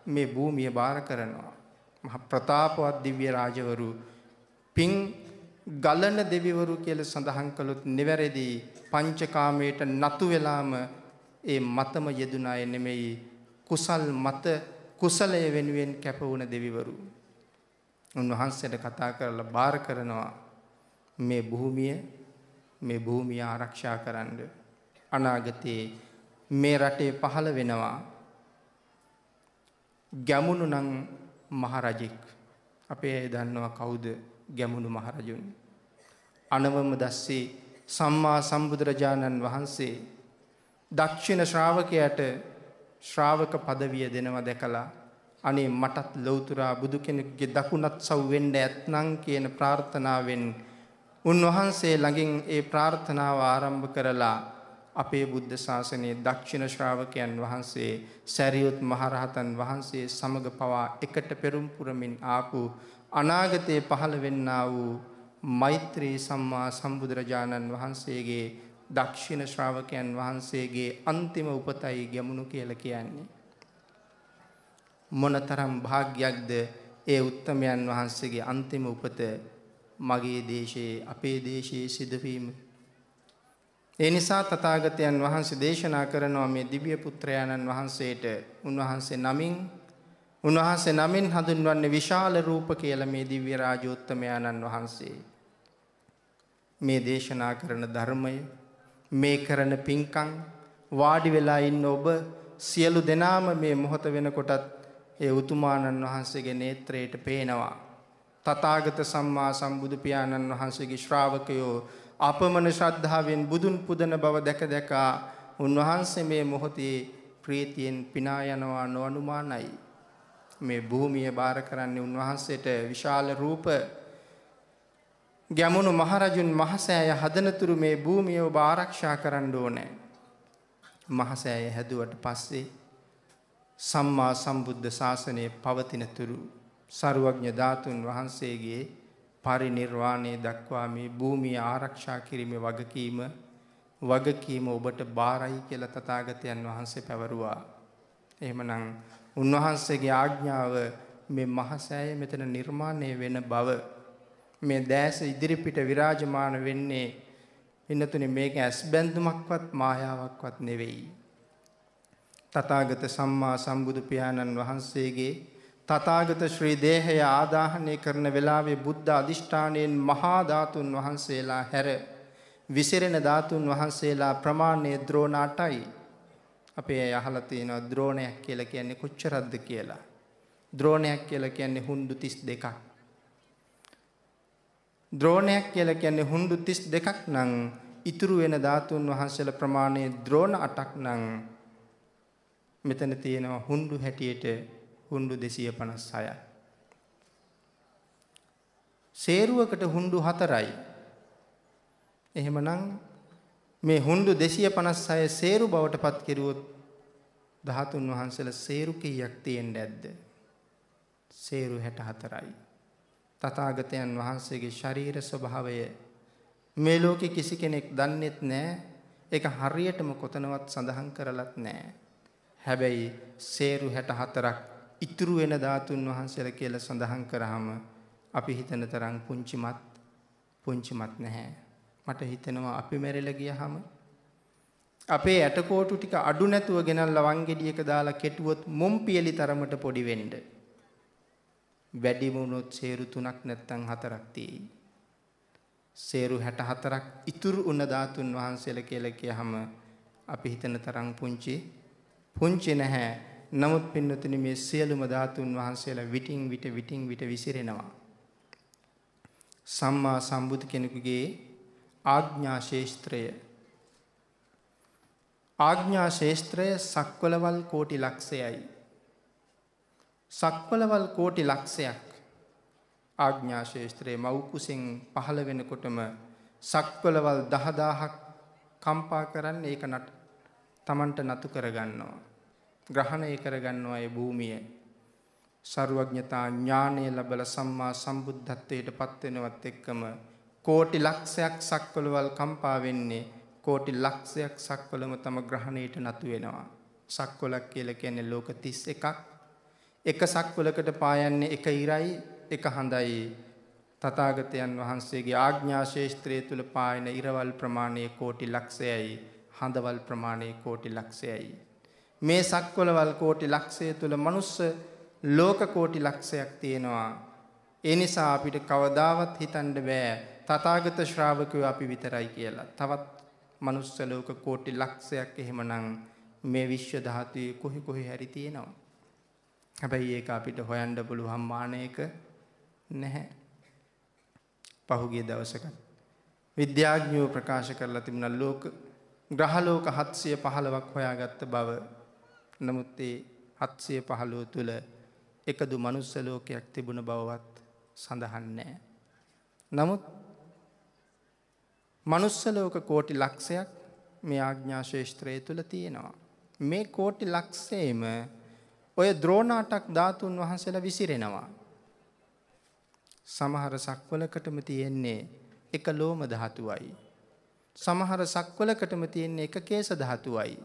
A: මේ භූමිය බාර කරනවා. මහ ප්‍රතාපවත් දිව්‍ය රාජවරු පින් ගලන දෙවිවරු කියලා සඳහන් කළොත් නිවැරදි පංචකාමයට නතු වෙලාම ඒ මතම යෙදුන අය නෙමෙයි කුසල් මත කුසලයේ වෙනුවෙන් කැප වුණ දෙවිවරු. උන්වහන්සේට කතා කරලා බාර කරනවා මේ භූමිය ආරක්ෂා කරන්න. අනාගතයේ මේ රටේ පහළ වෙනවා ගැමුණු නම් මහරජෙක්. අපේ අය දන්නවා කවුද ගැමුණු මහරජුන්? අනවම දස්සේ සම්මා සම්බුදුරජාණන් වහන්සේ දක්ෂිණ ශ්‍රාවකයාට ශ්‍රාවක පදවිය දෙනවා දැකලා අනේ මටත් ලෞතුරා බුදු කෙනෙකුගේ දකුණත් සව් වෙන්න ඇත්නම් කියන ප්‍රාර්ථනාවෙන් උන්වහන්සේ ළඟින් ඒ ප්‍රාර්ථනාව ආරම්භ කරලා අපේ බුද්ධ ශාසනයේ දක්ෂිණ ශ්‍රාවකයන් වහන්සේ සරියුත් මහරහතන් වහන්සේ සමග පවා එකට පෙරම් පුරමින් ආපු අනාගතයේ පහළ වෙන්නා වූ මෛත්‍රී සම්මා සම්බුදුරජාණන් වහන්සේගේ දක්ෂිණ ශ්‍රාවකයන් වහන්සේගේ අන්තිම උපතයි ගැමුණු කියලා කියන්නේ. මොනතරම් භාග්‍යයක්ද ඒ උත්තමයන් වහන්සේගේ අන්තිම උපත මගේ දේශයේ අපේ දේශයේ සිදුවීම. ඒ නිසා තථාගතයන් වහන්සේ දේශනා කරනවා මේ දිව්‍ය පුත්‍රයාණන් වහන්සේට උන්වහන්සේ නමින් හඳුන්වන්නේ විශාල රූප කියලා මේ දිව්‍ය රාජෝත්තමයාණන් වහන්සේ. මේ දේශනා කරන ධර්මය මේ කරන පින්කම් වාඩි වෙලා ඉන්න ඔබ සියලු දෙනාම මේ මොහොත වෙනකොටත් ඒ උතුමාණන් වහන්සේගේ නේත්‍රයට පේනවා. තථාගත සම්මා සම්බුදු පියාණන් වහන්සේගේ ශ්‍රාවකයෝ අපමණ ශ්‍රද්ධාවෙන් බුදුන් පුදන බව දැක උන්වහන්සේ මේ මොහොතේ ප්‍රීතියෙන් පිනා යනවා නොඅනුමානයි. මේ භූමිය බාර කරන්නේ උන්වහන්සේට විශාල රූප ගැමුණු මහරජුන් මහසෑය හදනතුරු මේ භූමිය ඔබ ආරක්ෂා කරන්න ඕනේ. මහසෑය හැදුවට පස්සේ සම්මා සම්බුද්ධ ශාසනය පවතිනතුරු සර්වඥ ධාතුන් වහන්සේගේ පරිනිර්වාණය දක්වා මේ භූමිය ආරක්ෂා කිරීමේ වගකීම ඔබට බාරයි කියලා තථාගතයන් වහන්සේ පැවරුවා. එහෙමනම් උන්වහන්සේගේ ආඥාව මේ මහසෑය මෙතන නිර්මාණය වෙන බව මේ දැස ඉදිරිපිට විරාජමාන වෙන්නේ ඉන්නතුනේ මේක ඇස්බැඳුමක්වත් මායාවක්වත් නෙවෙයි. තථාගත සම්මා සම්බුදු පියාණන් වහන්සේගේ තථාගත ශ්‍රී දේහය ආදාහනය කරන වෙලාවේ බුද්ධ අධිෂ්ඨානයෙන් මහා ධාතුන් වහන්සේලා හැර විසිරෙන ධාතුන් වහන්සේලා ප්‍රමාණය ද්‍රෝණ 8යි. අපේ අය අහලා තියෙනවා ද්‍රෝණයක් කියලා කියන්නේ කොච්චරක්ද කියලා. ද්‍රෝණයක් කියලා කියන්නේ හුඬු 32ක්. ද්‍රෝණයක් කියලා කියන්නේ හුඬු 32ක් නම් ඉතුරු වෙන ධාතුන් වහන්සේලා ප්‍රමාණය ද්‍රෝණ 8ක් නම් මෙතන තියෙනවා හුඬු හැටියට හුඬු 256යි. සේරුවකට හුඬු 4යි. එහෙමනම් මේ හුඬු 256 සේරු බවට පත් කෙරුවොත් ධාතුන් වහන්සේලා සේරු කීයක් තියෙන්න ඇද්ද? සේරු 64යි. තථාගතයන් වහන්සේගේ ශරීර ස්වභාවය මේ ලෝකේ කිසි කෙනෙක් දන්නේත් නැහැ. ඒක හරියටම කොතනවත් සඳහන් කරලත් නැහැ. හැබැයි සේරු 64ක් ඉතුරු වෙන ධාතුන් වහන්සේලා කියලා සඳහන් කරාම අපි හිතන තරම් පුංචිමත් නැහැ. මට හිතෙනවා අපි මැරිලා ගියහම අපේ ඇටකොටු ටික අඩු නැතුව ගෙනල්ලා වංගෙඩියක දාලා කෙටුවොත් මොම් පියලි තරමට පොඩි වෙන්න. වැඩිම වුණොත් සේරු 3ක් නැත්නම් 4ක් තියෙයි. සේරු 64ක් ඉතුරු වුණ ධාතුන් වහන්සේලා කියලා කියහම අපි හිතන තරම් පුංචි නැහැ. නමුත් පින්නතුනි මේ සියලුම ධාතුන් වහන්සේලා විටින් විට විසිරෙනවා. සම්මා සම්බුදු කෙනෙකුගේ ආඥා ශේස්ත්‍රය සක්වලවල් කෝටි ලක්ෂයයි. සක්වලවල් කෝටි ලක්ෂයක් ආඥා ශේස්ත්‍රයේ මව් කුසෙන් පහළ වෙනකොටම සක්වලවල් 10000ක් කම්පා කරන්න ඒක තමන්ට නතු කරගන්නවා. ග්‍රහණය කරගන්නවා ඒ භූමිය. සර්වඥතා ඥානය ලැබලා සම්මා සම්බුද්ධත්වයට පත් වෙනවත් එක්කම කෝටි ලක්ෂයක් සක්වලවල් කම්පා වෙන්නේ කෝටි ලක්ෂයක් සක්වලම තම ග්‍රහණයට නතු වෙනවා. සක්වලක් කියලා කියන්නේ ලෝක 31ක්. එක සක්වලකට පායන්නේ එක ඉරයි එක හඳයි. තථාගතයන් වහන්සේගේ ආඥා ශේස්ත්‍රය තුල පායන ඉරවල් ප්‍රමාණය කෝටි ලක්ෂයයි. හඳවල් ප්‍රමාණය කෝටි ලක්ෂයයි. මේ සක්වලවල් කෝටි ලක්ෂය තුල මනුස්ස ලෝක කෝටි ලක්ෂයක් තියෙනවා. ඒ නිසා අපිට කවදාවත් හිතන්න බෑ තථාගත ශ්‍රාවකයෝ අපි විතරයි කියලා. තවත් මනුස්ස ලෝක කෝටි ලක්ෂයක් එහෙමනම් මේ විශ්ව ධාතුවේ කොහි හරි තියෙනවා. හැබැයි ඒක අපිට හොයන්න පුළුවන් මානයක නැහැ. පහුගිය දවසක විද්‍යාඥයෝ ප්‍රකාශ කරලා තිබුණා ලෝක ග්‍රහ ලෝක 715ක් හොයාගත්ත බව. නමුත් ඒ 715 තුල එකදු මනුස්ස ලෝකයක් තිබුණ බවවත් සඳහන් නැහැ. නමුත් මනුස්ස ලෝක කෝටි ලක්ෂයක් මේ ආඥා ශේස්ත්‍රය තුල තියෙනවා. මේ කෝටි ලක්ෂයේම ඔය ද්‍රෝණාටක් ධාතුන් වහන්සේලා විසිරෙනවා. සමහර සක්වලකටම තියෙන්නේ එක ලෝම ධාතුවයි. සමහර සක්වලකටම තියෙන්නේ එක කේශ ධාතුවයි.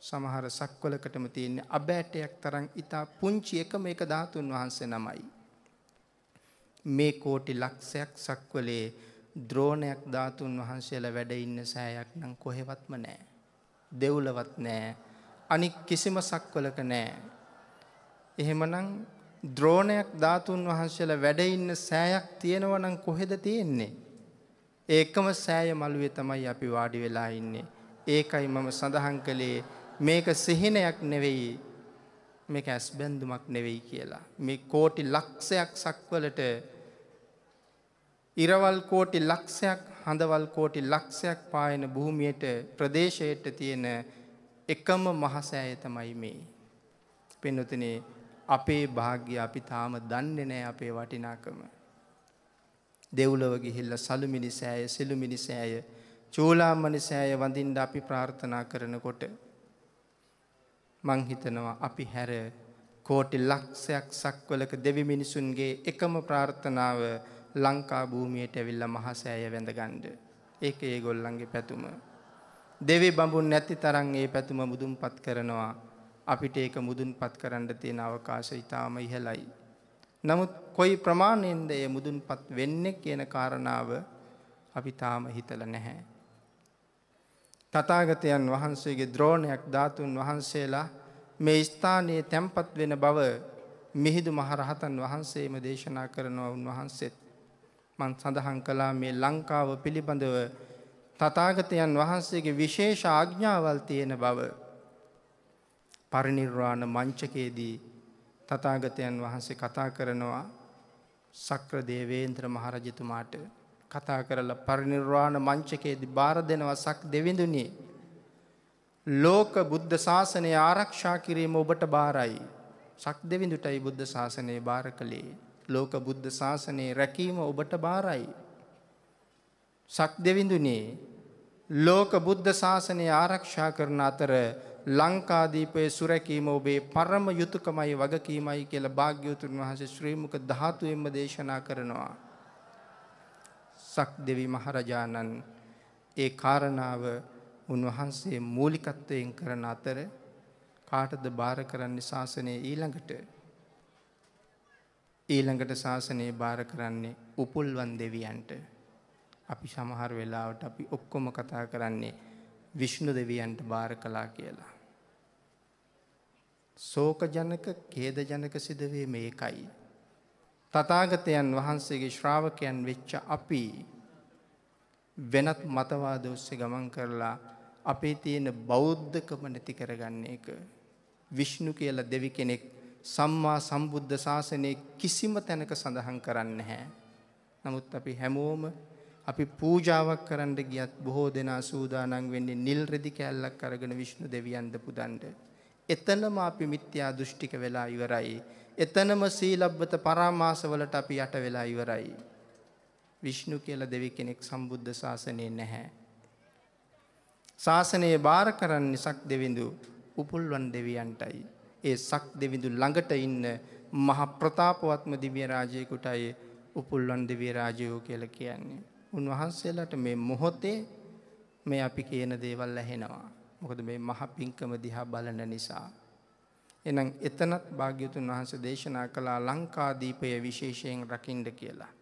A: සමහර සක්වලකටම තියෙන්නේ අබෑටයක් තරම් ඉතා පුංචි එකම එක ධාතුන් වහන්සේ නමයි. මේ කෝටි ලක්ෂයක් සක්වලේ ද්‍රෝණයක් ධාතුන් වහන්සේලා වැඩ ඉන්න සෑයක් නම් කොහෙවත්ම නැහැ. දෙව්ලවත් නැහැ. අනික් කිසිම සක්වලක නැහැ. එහෙමනම් ද්‍රෝණයක් ධාතුන් වහන්සේලා වැඩ ඉන්න සෑයක් තියෙනවා නම් කොහෙද තියෙන්නේ? ඒකම සෑය මළුවේ තමයි අපි වාඩි වෙලා ඉන්නේ. ඒකයි මම සඳහන් කළේ මේක සිහිනයක් නෙවෙයි. මේක ඇස්බැඳුමක් නෙවෙයි කියලා. මේ කෝටි ලක්ෂයක් සක්වලට ඉරවල් කෝටි ලක්ෂයක් හඳවල් කෝටි ලක්ෂයක් පායන භූමියට ප්‍රදේශයට තියෙන එකම මහසෑය තමයි මේ. පින්වතුනි අපේ වාග්ය අපි තාම දන්නේ නැහැ අපේ වටිනාකම. දෙව්ලොව ගිහිල්ලා සලුමිනි සෑය, සිළුමිනි සෑය, චූලාමණි සෑය වඳින්න අපි ප්‍රාර්ථනා කරනකොට මං හිතනවා අපි හැර කෝටි ලක්ෂයක් සක්වලක දෙවි මිනිසුන්ගේ එකම ප්‍රාර්ථනාව ලංකා භූමියට ඇවිල්ලා මහසෑය වැඳගන්න. ඒක ඒගොල්ලන්ගේ පැතුම. දෙවි බඹුන් නැති තරම් ඒ පැතුම මුදුන්පත් කරනවා. අපිට ඒක මුදුන්පත් කරන්න තියෙන අවකාශය ඊටාම ඉහළයි. නමුත් කොයි ප්‍රමාණයෙන්ද ඒ මුදුන්පත් වෙන්නේ කියන කාරණාව අපි තාම හිතලා නැහැ. තථාගතයන් වහන්සේගේ ද්‍රෝණයක් ධාතුන් වහන්සේලා මේ ස්ථානයේ තැන්පත් වෙන බව මිහිඳු මහරහතන් වහන්සේම දේශනා කරනවා. උන්වහන්සේත් මන් සඳහන් කළා මේ ලංකාව පිළිබඳව තථාගතයන් වහන්සේගේ විශේෂ ආඥාවල් තියෙන බව. පරිනිර්වාණ මංචකයේදී තථාගතයන් වහන්සේ කතා කරනවා සක්‍ර දේවේන්ද්‍ර මහරජතුමාට. කතා කරලා පරිනිර්වාණ මංචකයේදී බාර දෙනවා සක් දෙවිඳුනි ලෝක බුද්ධ ශාසනය ආරක්ෂා කිරීම ඔබට බාරයි. සක් දෙවිඳුටයි බුද්ධ ශාසනය බාර කළේ. ලෝක බුද්ධ ශාසනයේ රැකීම ඔබට බාරයි. සක් දෙවිඳුනි ලෝක බුද්ධ ශාසනය ආරක්ෂා කරන අතර ලංකාදීපයේ සුරැකීම ඔබේ පරම යුතුයකමයි වගකීමයි කියලා භාග්‍යවතුන් වහන්සේ ශ්‍රී මුක ධාතුවෙන්ම දේශනා කරනවා. සක් දෙවි මහරජාණන් ඒ කාරණාව උන්වහන්සේ මූලිකත්වයෙන් කරන අතර කාටද බාර කරන්නේ ශාසනයේ ඊළඟට ශාසනයේ බාර කරන්නේ උපුල්වන් දෙවියන්ට. අපි සමහර වෙලාවට අපි ඔක්කොම කතා කරන්නේ විෂ්ණු දෙවියන්ට බාර කළා කියලා. ශෝක ජනක, ඛේද ජනක සිදුවේ මේකයි. තථාගතයන් වහන්සේගේ ශ්‍රාවකයන් වෙච්ච අපි වෙනත් මතවාද ඔස්සේ ගමන් කරලා අපේ තියෙන බෞද්ධකම නැති කරගන්න එක. විෂ්ණු කියලා දෙවි කෙනෙක් සම්මා සම්බුද්ධ ශාසනයේ කිසිම තැනක සඳහන් කරන්නේ නැහැ. නමුත් අපි හැමෝම අපි පූජාවක් කරන්න ගියත් බොහෝ දෙනා සූදානම් වෙන්නේ නිල් රෙදි කෑල්ලක් අරගෙන විෂ්ණු දෙවියන්ද පුදන්න. එතනම අපි මිත්‍යා දෘෂ්ටික වෙලා ඉවරයි. එතනම සීලබ්බත පරාමාස වලට අපි යට වෙලා ඉවරයි. විෂ්ණු කියලා දෙවි කෙනෙක් සම්බුද්ධ ශාසනයේ නැහැ. ශාසනයේ බාර කරන්නේ සක් දෙවිඳු උපුල්වන් දෙවියන්ටයි. ඒ සක් දෙවිඳු ළඟට ඉන්න මහ ප්‍රතාපවත්ම දිව්‍ය රාජයෙකුටයි උපුල්වන් දිව්‍ය රාජයෝ කියලා කියන්නේ. උන්වහන්සේලාට මේ මොහොතේ මේ අපි කියන දේවල් ඇහෙනවා. මොකද මේ මහ පිංකම දිහා බලන නිසා. එහෙනම් එතනත් භාග්‍යවතුන් වහන්සේ දේශනා කළා ලංකාදීපය විශේෂයෙන් රකින්න කියලා.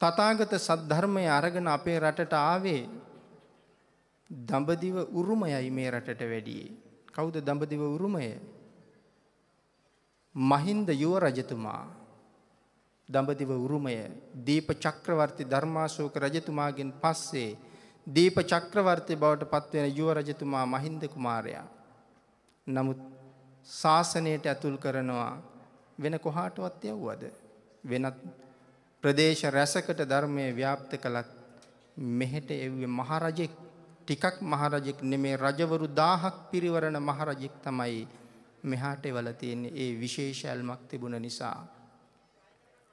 A: තථාගත සද්ධර්මය අරගෙන අපේ රටට ආවේ දඹදිව උරුමයයි මේ රටට වැඩියේ. කවුද දඹදිව උරුමය? මහින්ද යුව රජතුමා. දඹදිව උරුමය දීප චක්‍රවර්ති ධර්මාශෝක රජතුමාගෙන් පස්සේ දීප චක්‍රවර්ති බවට පත්වෙන යුව රජතුමා මහින්ද කුමාරයා. නමුත් ශාසනයට ඇතුල් කරනවා වෙන කොහාටවත් යවුවද? වෙනත් ප්‍රදේශ රැසකට ධර්මයේ ව්‍යාප්ත කළත් මෙහෙට එව්වේ මහරජෙක්. ටිකක් මහරජෙක් නෙමේ, රජවරු 1000ක් පිරිවරන මහරජෙක් තමයි මෙහාට එවලා තියෙන්නේ. ඒ විශේෂ ඇල්මක් තිබුණ නිසා.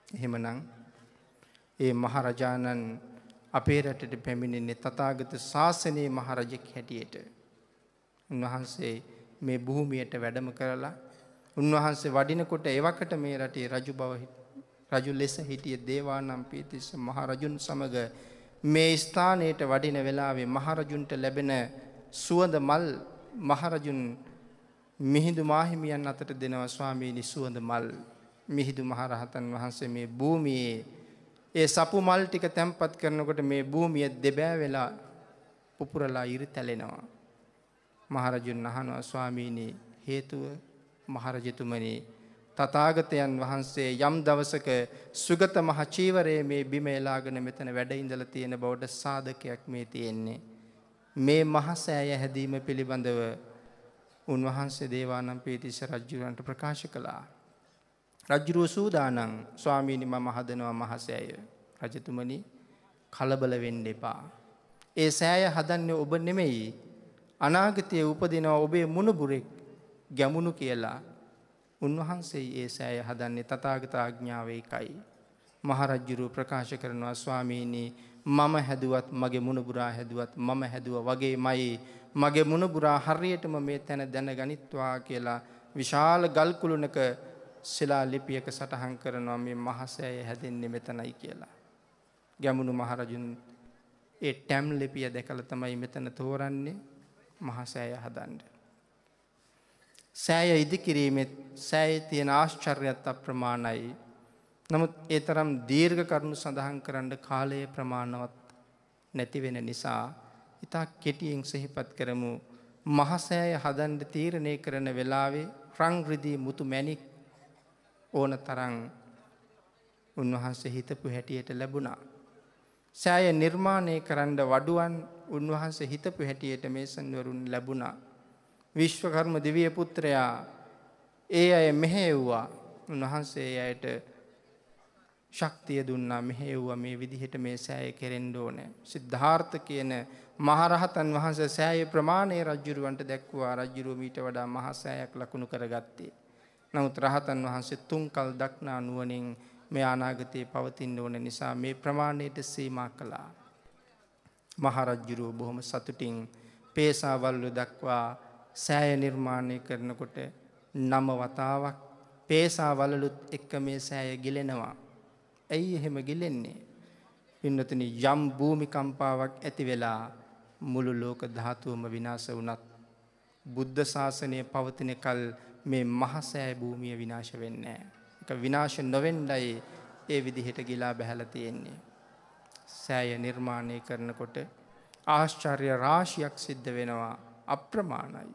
A: එහෙමනම් ඒ මහරජාණන් අපේ රටට පැමිණෙන්නේ තථාගත ශාසනයේ මහරජෙක් හැටියට. උන්වහන්සේ මේ භූමියට වැඩම කරලා උන්වහන්සේ වඩිනකොට එවකට මේ රටේ රජු ලෙස හිටිය දේවානම්පියතිස්ස මහරජුන් සමග මේ ස්ථානයට වඩින වෙලාවේ මහරජුන්ට ලැබෙන සුවඳ මල් මහරජුන් මිහිඳු මාහිමියන් අතට දෙනවා. ස්වාමීනි, සුවඳ මල්. මිහිඳු මහරහතන් වහන්සේ මේ භූමියේ ඒ සපු මල් ටික තැම්පත් කරනකොට මේ භූමිය දෙබෑ වෙලා පුපුරලා ඉරි තැලෙනවා. මහරජුන් අහනවා, ස්වාමීනි හේතුව? මහරජතුමනි, තථාගතයන් වහන්සේ යම් දවසක සුගත මහ චීවරයේ මේ බිම එලාගෙන මෙතන වැඩ ඉඳලා තියෙන බවට සාධකයක් මේ තියෙන්නේ. මේ මහ සෑය හැදීම පිළිබඳව උන්වහන්සේ දේවානම්පියතිස්ස රජුන්ට ප්‍රකාශ කළා. රජුව සූදානම්, ස්වාමීනි මම හදනවා මහ සෑය. රජතුමනි කලබල වෙන්න එපා. ඒ සෑය හදන්නේ ඔබ නෙමෙයි. අනාගතයේ උපදිනවා ඔබේ මුණුබුරෙක් ගැමුණු කියලා. උන්වහන්සේ ඒ සෑය හදන්නේ තථාගත ආඥාව එකයි. මහරජුරු ප්‍රකාශ කරනවා, ස්වාමීනි මම හැදුවත් මගේ මුණුබුරා හැදුවත් මම හැදුවා වගේමයි. මගේ මුණුබුරා හරියටම මේ තැන දැනගනිත්වා කියලා විශාල ගල් කුළුණක ශිලා ලිපියක සටහන් කරනවා මේ මහසෑය හැදෙන්නේ මෙතනයි කියලා. ගැමුණු මහරජුන් ඒ ටැම් ලිපිය දැකලා තමයි මෙතන තෝරන්නේ මහසෑය හදන්න. සෑය ඉදිකිරීමේ සෑයේ තියෙන ආශ්චර්යයත් අප්‍රමාණයි. නමුත් ඒ තරම් දීර්ඝ කරුණු සඳහන් කරන්න කාලය ප්‍රමාණවත් නැති වෙන නිසා ඉතා කෙටියෙන් සිහිපත් කරමු. මහසෑය හදන්න තීරණය කරන වෙලාවේ රන් රිදී මුතු මැණික් ඕන තරම් උන්වහන්සේ හිතපු හැටියට ලැබුණා. සෑය නිර්මාණය කරන්න වඩුවන් උන්වහන්සේ හිතපු හැටියට මේසන්වරුන් ලැබුණා. විශ්වකර්ම දිව්‍ය පුත්‍රයා ඒ අය මෙහෙයුවා. උන්වහන්සේ අයට ශක්තිය දුන්නා, මෙහෙයුවා මේ විදිහට මේ සෑය කෙරෙන්න ඕනේ. සිද්ධාර්ථ කියන මහරහතන් වහන්සේ සෑය ප්‍රමාණය රජුරවන්ට දැක්වුවා. රජුරුව මීට වඩා මහ සෑයක් ලකුණු කරගත්තේ. නමුත් රහතන් වහන්සේ තුන්කල් දක්නා නුවණින් මේ අනාගතයේ පවතින්න ඕන නිසා මේ ප්‍රමාණයට සීමා කළා. මහරජුරුව බොහොම සතුටින් පේසාවල්ලු දක්වා සෑය නිර්මාණය කරනකොට 9 වතාවක් පේසාවලලුත් එක්ක මේ සෑය ගිලෙනවා. ඇයි එහෙම ගිලෙන්නේ? පින්නතුනි, යම් භූමිකම්පාවක් ඇති වෙලා මුළු ලෝක ධාතුවම විනාශ වුණත් බුද්ධ ශාසනය පවතින කල් මේ මහසෑය භූමිය විනාශ වෙන්නේ නැහැ. ඒක විනාශ නොවෙන්නයි ඒ විදිහට ගිලා බහැලා තියෙන්නේ. සෑය නිර්මාණය කරනකොට ආශ්චර්ය රාශියක් සිද්ධ වෙනවා අප්‍රමාණයි.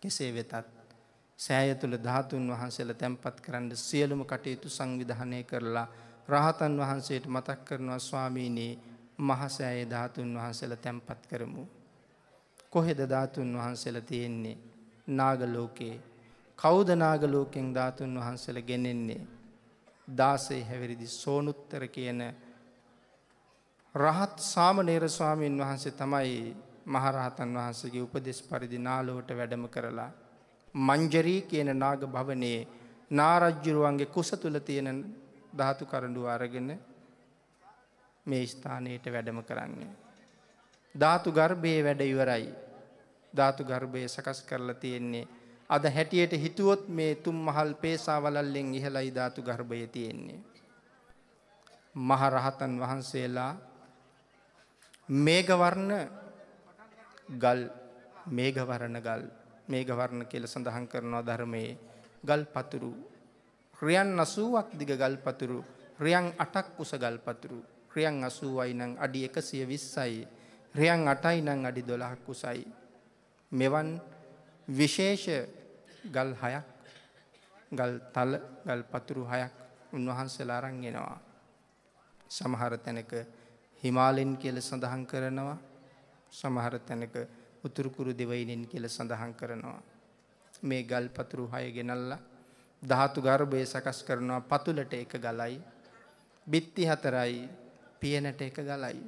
A: කෙසේ වෙතත් සෑය තුල ධාතුන් වහන්සේලා තැන්පත් කරන්න සියලුම කටයුතු සංවිධානය කරලා රහතන් වහන්සේට මතක් කරනවා ස්වාමීනි මහසෑය ධාතුන් වහන්සේලා තැන්පත් කරමු. කොහෙද ධාතුන් වහන්සේලා තියෙන්නේ? නාග ලෝකේ. කවුද නාග ලෝකෙන් ධාතුන් වහන්සේලා ගෙනෙන්නේ? 16 හැවිරිදි සෝනුත්තර කියන රහත් සාමණේර ස්වාමීන් වහන්සේ තමයි මහරහතන් වහන්සේගේ උපදේශ පරිදි නාලෝට වැඩම කරලා මංජරී කියන නාග භවනයේ නාරජ්ජුරුවන්ගේ කුස තුල තියෙන ධාතු කරඬුව අරගෙන මේ ස්ථානයට වැඩම කරන්නේ. ධාතු ගර්භයේ වැඩ ඉවරයි. ධාතු ගර්භය සකස් කරලා තියෙන්නේ අද හැටියට හිතුවොත් මේ තුන් මහල් පේසාවලල්ලෙන් ඉහළයි ධාතු ගර්භය තියෙන්නේ. මහරහතන් වහන්සේලා මේඝවර්ණ ගල් මේඝවර්ණ කියලා සඳහන් කරනවා ධර්මයේ. ගල් පතුරු රියන් 80ක් දිග ගල් පතුරු, රියන් 8ක් උස ගල් පතුරු. රියන් 80යි නම් අඩි 120යි, රියන් 8යි නම් අඩි 12ක් උසයි. මෙවන් විශේෂ ගල් 6ක්, ගල් තල, ගල් පතුරු 6ක් උන්වහන්සේලා අරන් එනවා. සමහර තැනක හිමාලයන් කියලා සඳහන් කරනවා. සමහර තැනක උතුරු කුරු දෙවයිනෙන් කියලා සඳහන් කරනවා. මේ ගල් පතුරු 6 ගෙනල්ලා ධාතු ගර්භය සකස් කරනවා. පතුලට එක ගලයි, බිත්ති 4යි, පියනට එක ගලයි.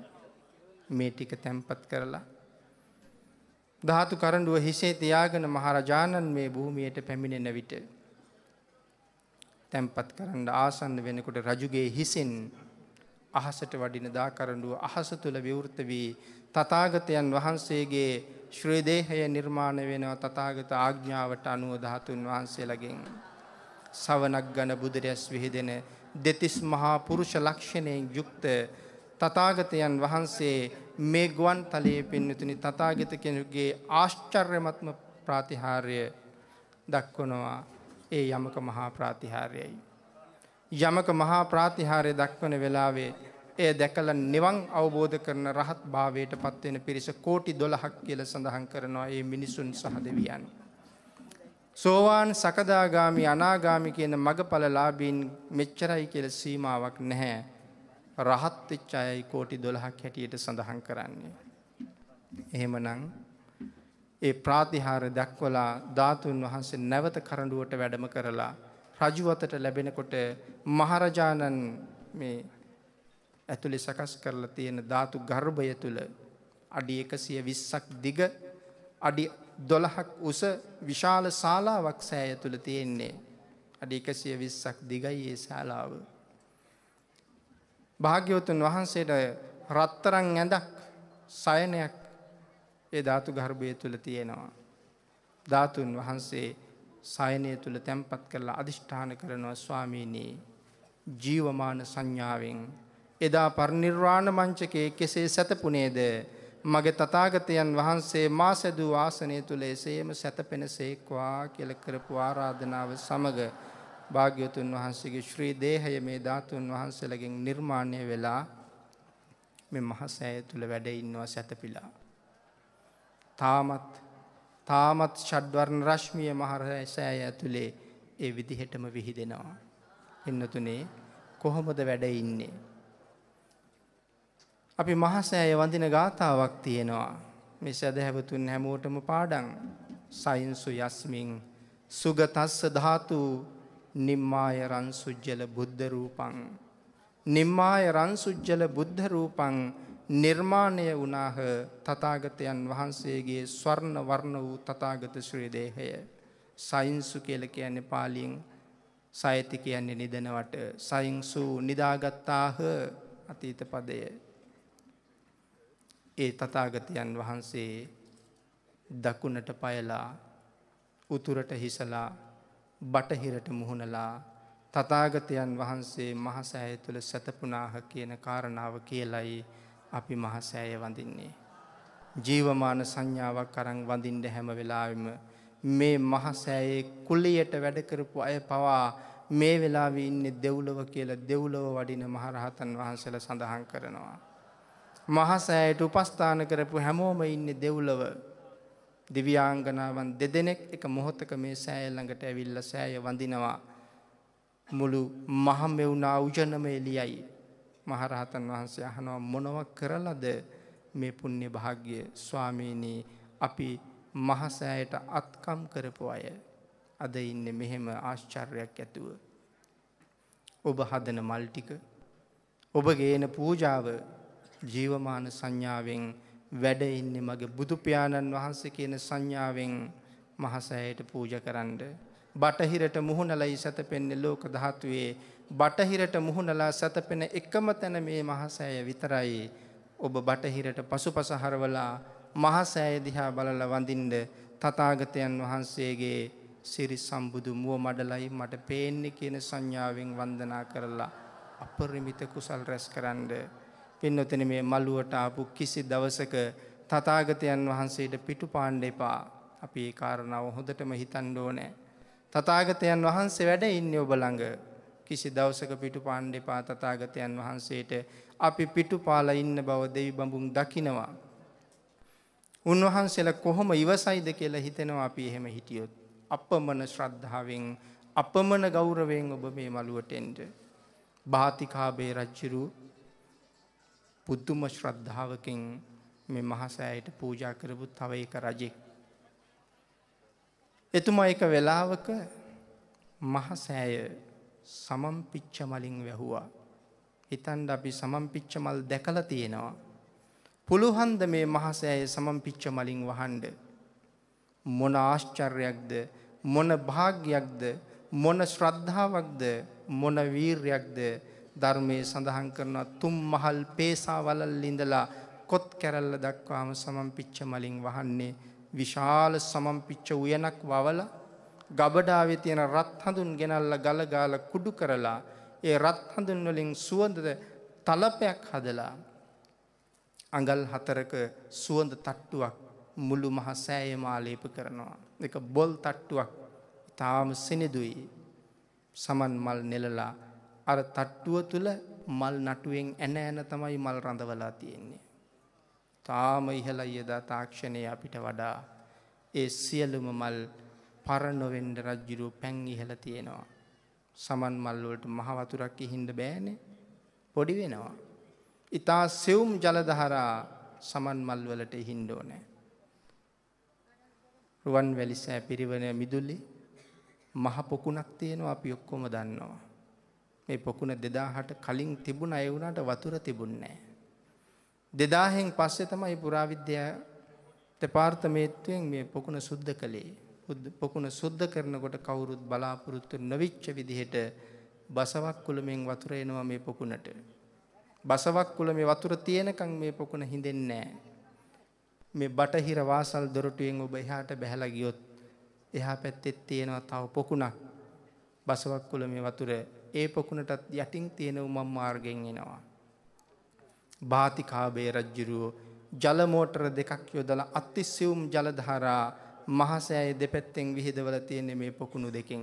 A: මේ ටික තැම්පත් කරලා ධාතු කරඬුව හිසේ තියාගෙන මහරජාණන් මේ භූමියට පැමිණෙන විට තැම්පත් කරන්න ආසන්න වෙනකොට රජුගේ හිසෙන් අහසට වඩින දා කරඬුව අහස තුල විවෘත වී තථාගතයන් වහන්සේගේ ශ්‍රී දේහය නිර්මාණය වෙනවා. තථාගත ආඥාවට අනුව ධාතුන් වහන්සේලාගෙන් සවනක් ගන බුදුරැස් විහිදෙන දෙතිස් මහා පුරුෂ ලක්ෂණයෙන් යුක්ත තථාගතයන් වහන්සේ මේ ගුවන් තලයේ පින්නතුනි තථාගත කෙනෙකුගේ ආශ්චර්යමත්ම ප්‍රාතිහාර්ය දක්වනවා. ඒ යමක මහා ප්‍රාතිහාර්යයි. යමක මහා ප්‍රාතිහාර්ය දක්වන වෙලාවේ එය දැකලා නිවන් අවබෝධ කරන රහත් භාවයට පත් වෙන පිරිස කෝටි 12ක් කියලා සඳහන් කරනවා. මේ මිනිසුන් සහ දෙවියන්. සෝවාන් සකදාගාමි අනාගාමි කියන මගඵලලාභීන් මෙච්චරයි කියලා සීමාවක් නැහැ. රහත් වෙච්ච අයයි කෝටි 12ක් හැටියට සඳහන් කරන්නේ. එහෙමනම් ඒ ප්‍රාතිහාර දක්වලා ධාතුන් වහන්සේ නැවත කරඬුවට වැඩම කරලා රජුවතට ලැබෙනකොට මහරජාණන් මේ ඇතුලේ සකස් කරලා තියෙන ධාතු ගර්භය තුල අඩි 120ක් දිග, අඩි 12ක් උස විශාල ශාලාවක් සෑය තුල තියෙන්නේ. අඩි 120ක් දිගයි ඒ ශාලාව. භාග්‍යවතුන් වහන්සේට රත්තරන් ඇඳක්, සයනයක් ඒ ධාතු ගර්භය තුල තියෙනවා. ධාතුන් වහන්සේ සයනය තුල තැන්පත් කරලා අදිෂ්ඨාන කරනවා ස්වාමීනි ජීවමාන සංඥාවෙන් එදා පරිනිර්වාණ මංචකයේ කෙසේ සැතපුනේද මගේ තථාගතයන් වහන්සේ මා සැදූ ආසනය තුල එසේම සැතපෙනසේක්වා කියලා කරපු ආරාධනාව සමග භාග්‍යවතුන් වහන්සේගේ ශ්‍රී දේහය මේ ධාතුන් වහන්සේලාගෙන් නිර්මාණය වෙලා මේ මහසෑය තුල වැඩ ඉන්නවා සැතපීලා. තාමත් ෂඩ්වර්ණ රශ්මිය මහසෑය ඇතුලේ ඒ විදිහටම විහිදෙනවා. එන්නතුනේ කොහොමද වැඩ ඉන්නේ? අපි මහසෑය වඳින ගාථාවක් තියෙනවා. මේ සදහැවතුන් හැමෝටම පාඩම්. සයින්සු යස්මින් සුගතස්ස ධාතු නිම්මාය රන්සුජ්ජල බුද්ධ රූපං. නිම්මාය රන්සුජ්ජල බුද්ධ රූපං නිර්මාණය වුණාහ තථාගතයන් වහන්සේගේ ස්වර්ණ වර්ණ වූ තථාගත ශ්‍රී දේහය. සයින්සු කියලා කියන්නේ පාලියෙන් සයති කියන්නේ නිදනවට. සයින්සු නිදාගත්තාහ අතීත පදය. ඒ තථාගතයන් වහන්සේ දකුණට පයලා, උතුරට හිසලා, බටහිරට මුහුණලා තථාගතයන් වහන්සේ මහසෑය තුල සැතපුණාහ කියන කාරණාව කියලයි අපි මහසෑය වඳින්නේ. ජීවමාන සංඥාවක් අරන් වඳින්න හැම වෙලාවෙම මේ මහසෑයේ කුලියට වැඩ කරපු අය පවා මේ වෙලාවේ ඉන්නේ දෙව්ලොව කියලා දෙව්ලොව වඩින මහරහතන් වහන්සේලා සඳහන් කරනවා. මහසෑයට උපස්ථාන කරපු හැමෝම ඉන්නේ දෙව්ලොව. දිව්‍යාංගනාවන් දෙදෙනෙක් එක මොහොතක මේ සෑය ළඟට ඇවිල්ලා සෑය වඳිනවා. මුළු මහමෙවුනා උජනම එළියයි. මහරහතන් වහන්සේ අහනවා මොනව කරලද මේ පුණ්‍ය භාග්‍ය ස්වාමීනි අපි මහසෑයට අත්කම් කරපු අය අද ඉන්නේ මෙහෙම ආශ්චර්යයක් ඇතුව. ඔබ හදන මල් ටික ඔබ ගේන පූජාව ජීවමාන සංඥාවෙන් වැඩ ඉන්නේ මගේ බුදු පියාණන් වහන්සේ කියන සංඥාවෙන් මහසෑයට පූජා කරන්න. බටහිරට මුහුණලයි සැතපෙන්නේ ලෝක ධාතුවේ බටහිරට මුහුණලා සැතපෙන එකම තැන මේ මහසෑය විතරයි. ඔබ බටහිරට පසුපස හරවලා මහසෑය දිහා බලලා වඳින්න තථාගතයන් වහන්සේගේ සිරි සම්බුදු මුව මඩලයි මට පේන්නේ කියන සංඥාවෙන් වන්දනා කරලා අපරිමිත කුසල් රැස් කරන්න. පින්නොතන මේ මළුවට ආපු කිසි දවසක තථාගතයන් වහන්සේට පිටු පාණ්ඩ එපා. අපි ඒ කාරණාව හොඳටම හිතන්න ඕනේ. තථාගතයන් වහන්සේ වැඩ ඉන්නේ ඔබ ළඟ. කිසි දවසක පිටු පාණ්ඩ එපා තථාගතයන් වහන්සේට. අපි පිටු පාලා ඉන්න බව දෙවි බඹුන් දකිනවා. උන්වහන්සේලා කොහොම ඉවසයිද කියලා හිතෙනවා අපි එහෙම හිටියොත්. අපමණ ශ්‍රද්ධාවෙන් අපමණ ගෞරවයෙන් ඔබ මේ මළුවට එන්න. බාතිකාබේ රජුරු පුදුම ශ්‍රද්ධාවකින් මේ මහසෑයට පූජා කරපු තව එක රජෙක්. එතුමා එක වෙලාවක මහසෑය සමම්පිච්ච මලින් වැහුවා. හිතන්න අපි සමම්පිච්ච මල් දැකලා තියෙනවා. පුළුවන්ද මේ මහසෑය සමම්පිච්ච මලින් වහන්න? මොන ආශ්චර්යයක්ද මොන භාග්‍යයක්ද මොන ශ්‍රද්ධාවක්ද මොන වීරයක්ද ධර්මයේ සඳහන් කරන තුම් මහල් පේසා වලල් ඉඳලා කොත් කැරල්ල දක්වාම සමම්පිච්ච මලින් වහන්නේ. විශාල සමම්පිච්ච උයනක් වවලා ගබඩාවේ තියෙන රත් හඳුන් ගෙනල්ලා ගල ගාලා කුඩු කරලා ඒ රත් හඳුන් වලින් සුවඳ තලපයක් හදලා අඟල් 4ක සුවඳ තට්ටුවක් මුළු මහ සෑයම ආලේප කරනවා. ඒක බොල් තට්ටුවක්. තාම සිනිදුයි. සමන් මල් නෙලලා අර තට්ටුව තුල මල් නටුවෙන් එන එන තමයි මල් රඳවලා තියෙන්නේ. තාම ඉහළයි යදා තාක්ෂණයේ අපිට වඩා ඒ සියලුම මල් පරණ වෙන්න රජ්ජුරුව පැන් ඉහළ තියෙනවා. සමන් මල් වලට මහ වතුරක් ඉහින්න බෑනේ. පොඩි වෙනවා. ඊතා සෙවුම් ජල දහරා සමන් මල් වලට ඉහින්න ඕනේ. රුවන් වැලි සෑ පිරිවන මිදුලේ මහ පොකුණක් තියෙනවා අපි ඔක්කොම දන්නවා. මේ පොකුණ 2000ට කලින් තිබුණා ඒ වුණාට වතුර තිබුණේ නැහැ. 2000න් පස්සේ තමයි පුරාවිද්‍යා දෙපාර්තමේන්තුවෙන් මේ පොකුණ සුද්ධ කළේ. පොකුණ සුද්ධ කරනකොට කවුරුත් බලාපොරොත්තු නොවිච්ච විදිහට බසවක් කුලමෙන් වතුර එනවා මේ පොකුණට. බසවක් කුලමේ වතුර තියෙනකන් මේ පොකුණ හින්දෙන්නේ නැහැ. මේ බටහිර වාසල් දොරටුවෙන් ඔබ එහාට බැහැලා ගියොත් එහා පැත්තේ තියෙනවා තව පොකුණක්. බසවක් කුලමේ වතුර ඒ පොකුණටත් යටින් තියෙන උමම් මාර්ගෙන් එනවා. බාතිකාබේ රජුරෝ ජල මෝටර දෙකක් යොදලා අතිසියුම් ජල ධාරා මහසෑය දෙපැත්තෙන් විහිදවලා තියෙන මේ පොකුණු දෙකෙන්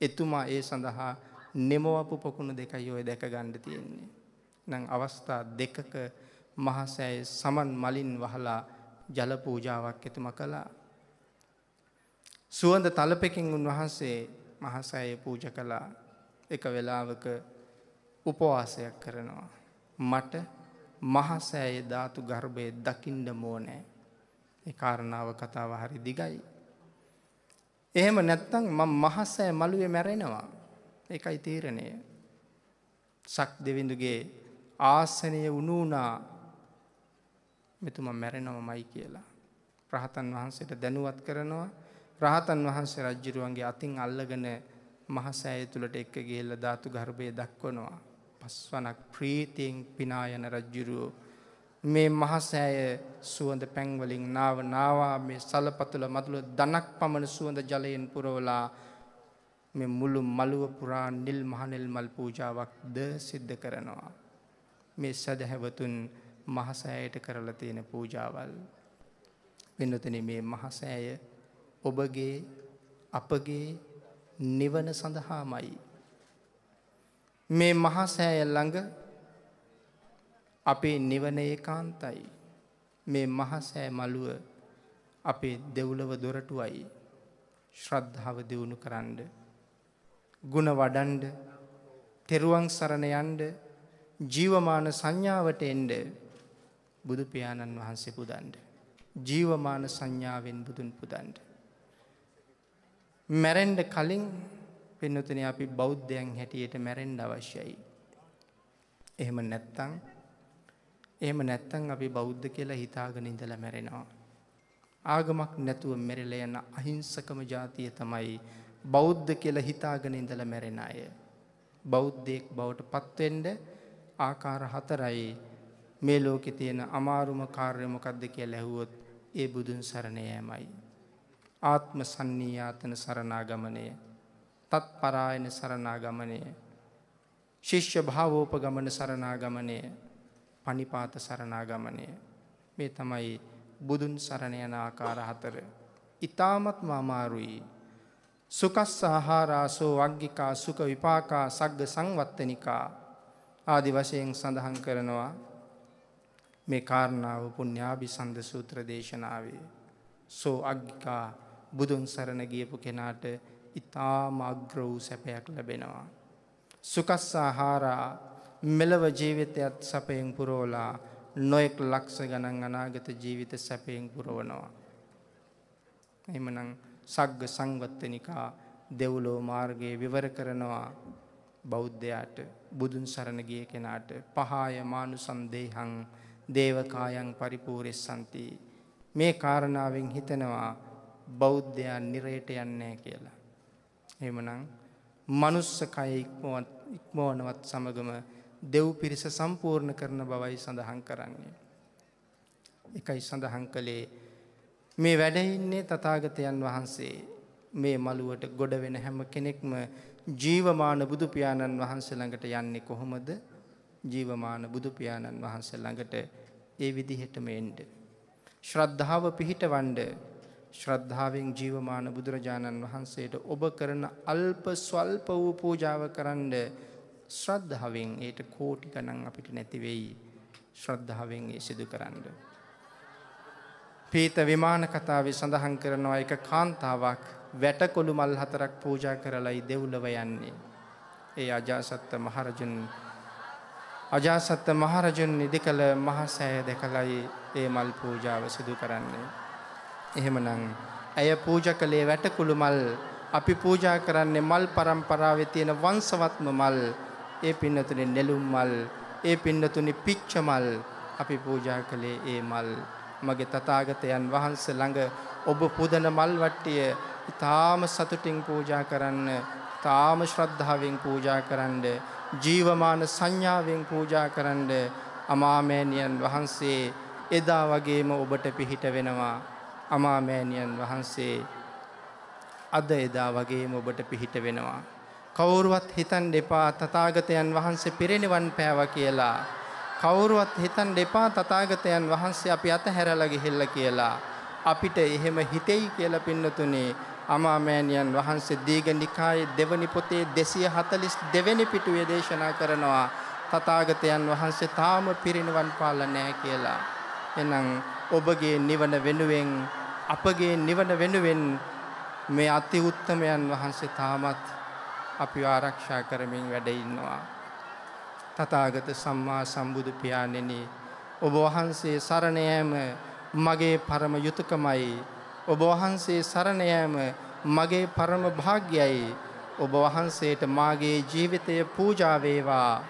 A: එතුමා ඒ සඳහා නෙමවපු පොකුණු දෙකයි ඔය දැක ගන්න තියෙන්නේ. නම් අවස්ථා දෙකක මහසෑය සමන් මලින් වහලා ජල පූජාවක් එතුමා කළා. සුවඳ තලපකින් උන්වහන්සේ මහසෑය පූජා කළා. එක වෙලාවක උපවාසයක් කරනවා. මට මහසෑය ධාතු ගර්භයේ දකින්න ඕනේ. ඒ කාරණාව කතාව හරි දිගයි. එහෙම නැත්නම් මම මහසෑය මළුවේ මැරෙනවා. ඒකයි තීරණය. සක් දෙවිඳුගේ ආසනය උණුනා මෙතුමා මැරෙනවමයි කියලා. රහතන් වහන්සේට දැනුවත් කරනවා. රහතන් වහන්සේ රජුරුවන්ගේ අතින් අල්ලගෙන මහසෑය තුලට එක්ක ගිහිල්ලා ධාතු ගර්භයේ දක්වනවා. පස්වනක් ප්‍රීතියෙන් පිනා යන රජුරුව මේ මහසෑය සුවඳ පැන් වලින් නාවා මේ සලපතුල මතුල දනක් පමණ සුවඳ ජලයෙන් පුරවලා මේ මුළු මළුව පුරා නිල් මහනෙල් මල් පූජාවක් ද සිද්ධ කරනවා. මේ සදහැවතුන් මහසෑයට කරලා තියෙන පූජාවල් පින්නතුනි මේ මහසෑය ඔබගේ අපගේ නිවන සඳහාමයි. මේ මහසෑය ළඟ අපේ නිවන ඒකාන්තයි. මේ මහසෑ මළුව අපේ දෙව්ලොව දොරටුවයි. ශ්‍රද්ධාව දියුණු කරන්න, ගුණ වඩන්න, තෙරුවන් සරණ යන්න, ජීවමාන සංඥාවට එන්න බුදු පියාණන් වහන්සේ පුදන්න. ජීවමාන සංඥාවෙන් බුදුන් පුදන්න. මැරෙන්න කලින් පින්නතුනේ අපි බෞද්ධයන් හැටියට මැරෙන්න අවශ්‍යයි. එහෙම නැත්තම් අපි බෞද්ධ කියලා හිතාගෙන ඉඳලා මැරෙනවා. ආගමක් නැතුව මැරිලා යන අහිංසකම ජාතිය තමයි බෞද්ධ කියලා හිතාගෙන ඉඳලා මැරෙන අය. බෞද්ධයෙක් බවට පත් වෙන්න ආකාර 4යි. මේ ලෝකේ තියෙන අමාරුම කාර්යය මොකක්ද කියලා ඇහුවොත් ඒ බුදුන් සරණ යෑමයි. ආත්ම සන්නියාතන සරණාගමනය, තත්පරායන සරණාගමනය, ශිෂ්‍ය භාවෝපගමන සරණාගමනය, පනිපාත සරණාගමනය. මේ තමයි බුදුන් සරණ යන ආකාර 4. ඊ타මත්ම අමාරුයි. සුකස්ස ආහාරාසෝ වග්ගිකා සුඛ විපාකා සග්ග සංවත්තනිකා ආදි වශයෙන් සඳහන් කරනවා මේ කාරණාව පුණ්‍යාභිසන්ද සූත්‍ර දේශනාවේ. සෝ අග්ගිකා බුදුන් සරණ ගියපු කෙනාට ඊ타ම අග්‍ර වූ සැපයක් ලැබෙනවා. සුකස්ස ආහාරා මෙලව ජීවිතයත් සැපයෙන් පුරවලා නොඑක් ලක්ෂ ගණන් අනාගත ජීවිත සැපයෙන් පුරවනවා. එහෙමනම් සග්ග සංවත්තනිකා දෙව්ලෝ මාර්ගයේ විවර කරනවා බෞද්ධයාට, බුදුන් සරණ ගිය කෙනාට. පහාය මානුසං දේහං දේවකායන් පරිපූර්ණසන්ති. මේ කාරණාවෙන් හිතනවා බෞද්ධයන් නිරයට යන්නේ කියලා. එහෙමනම් මනුස්ස කය ඉක්මවනවත් සමගම දෙව් පිරිස සම්පූර්ණ කරන බවයි සඳහන් කරන්නේ. එකයි සඳහන් කළේ මේ වැඩ ඉන්නේ තථාගතයන් වහන්සේ. මේ මළුවට ගොඩ වෙන හැම කෙනෙක්ම ජීවමාන බුදු පියාණන් වහන්සේ ළඟට යන්නේ කොහොමද? ජීවමාන බුදු පියාණන් වහන්සේ ළඟට ඒ විදිහටම එන්න. ශ්‍රද්ධාව පිහිටවන්න, ශ්‍රද්ධාවෙන් ජීවමාන බුදුරජාණන් වහන්සේට ඔබ කරන අල්ප ස්වල්ප වූ පූජාව කරන්න ශ්‍රද්ධාවෙන් ඒට කෝටි ගණන් අපිට නැති වෙයි. ශ්‍රද්ධාවෙන් ඒ සිදු කරන්න. පීත විමාන කතාවේ සඳහන් කරනවා එක කාන්තාවක් වැටකොළු මල් 4ක් පූජා කරලායි දෙව්ලොව යන්නේ. ඒ අජාසත් මහරජුන් නිදිකල මහසෑය දැකලායි ඒ මල් පූජාව සිදු කරන්නේ. එහෙමනම් ඇය පූජා කළේ වැටකුළු මල්. අපි පූජා කරන්නේ මල් පරම්පරාවේ තියෙන වංශවත්ම මල්. ඒ පින්නතුනේ නෙළුම් මල්, ඒ පින්නතුනේ පිච්ච මල්. අපි පූජා කළේ ඒ මල්. මගේ තථාගතයන් වහන්සේ ළඟ ඔබ පුදන මල් වට්ටිය ඊටාම සතුටින් පූජා කරන්න, ඊටාම ශ්‍රද්ධාවෙන් පූජා කරන්න, ජීවමාන සංඥාවෙන් පූජා කරන්න. අමාමෑණියන් වහන්සේ එදා වගේම ඔබට පිහිට වෙනවා. අමාමෑණියන් වහන්සේ අද එදා වගේම ඔබට පිහිට වෙනවා. කවුරුවත් හිතන්න එපා තථාගතයන් වහන්සේ පිරිනිවන් පෑවා කියලා. කවුරුවත් හිතන්න එපා තථාගතයන් වහන්සේ අපි අතහැරලා ගිහිල්ලා කියලා. අපිට එහෙම හිතෙයි කියලා පින්නතුනේ අමාමෑණියන් වහන්සේ දීඝනිකායේ දෙවනි පොතේ 242 වෙනි පිටුවේ දේශනා කරනවා තථාගතයන් වහන්සේ තාම පිරිනිවන් පාලා නැහැ කියලා. එහෙනම් ඔබගේ නිවන වෙනුවෙන්, අපගේ නිවන වෙනුවෙන් මේ අති උත්තමයන් වහන්සේ තාමත් අපිව ආරක්ෂා කරමින් වැඩ ඉන්නවා. තථාගත සම්මා සම්බුදු පියාණෙනි, ඔබ වහන්සේ සරණ යාම මගේ පරම යුතුයකමයි. ඔබ වහන්සේ සරණ යාම මගේ පරම භාග්‍යයයි. ඔබ වහන්සේට මාගේ ජීවිතය පූජා වේවා.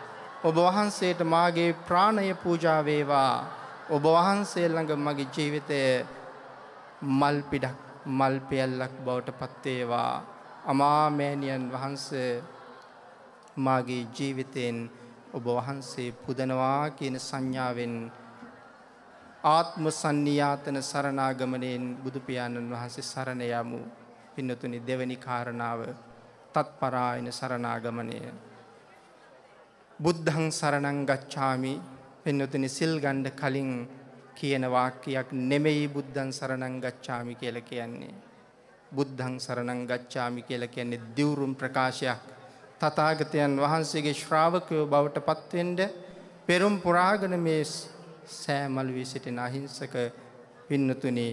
A: ඔබ වහන්සේට මාගේ ප්‍රාණය පූජා වේවා. ඔබ වහන්සේ ළඟ මගේ ජීවිතය මල් පිටක්, මල් පියල්ලක් බවට පත් වේවා. අමාමෑණියන් වහන්සේ මාගේ ජීවිතෙන් ඔබ වහන්සේ පුදනවා කියන සංඥාවෙන් ආත්ම සන්නියාතන සරණාගමණයෙන් බුදු පියාණන් වහන්සේ සරණ යමු. පින්නතුනි, දෙවෙනි කාරණාව තත්පරායන සරණාගමණය. බුද්ධං සරණං ගච්ඡාමි. පින්නතුනි, සිල් ගන්න කලින් කියන වාක්‍යයක් නෙමෙයි බුද්ධං සරණං ගච්ඡාමි කියලා කියන්නේ. බුද්ධං සරණං ගච්ඡාමි කියලා කියන්නේ දිවුරුම් ප්‍රකාශයක්. තථාගතයන් වහන්සේගේ ශ්‍රාවකයෝ බවට පත් වෙන්න පෙරම් පුරාගෙන මේ සෑමලුවේ සිටින අහිංසක පින්නතුනේ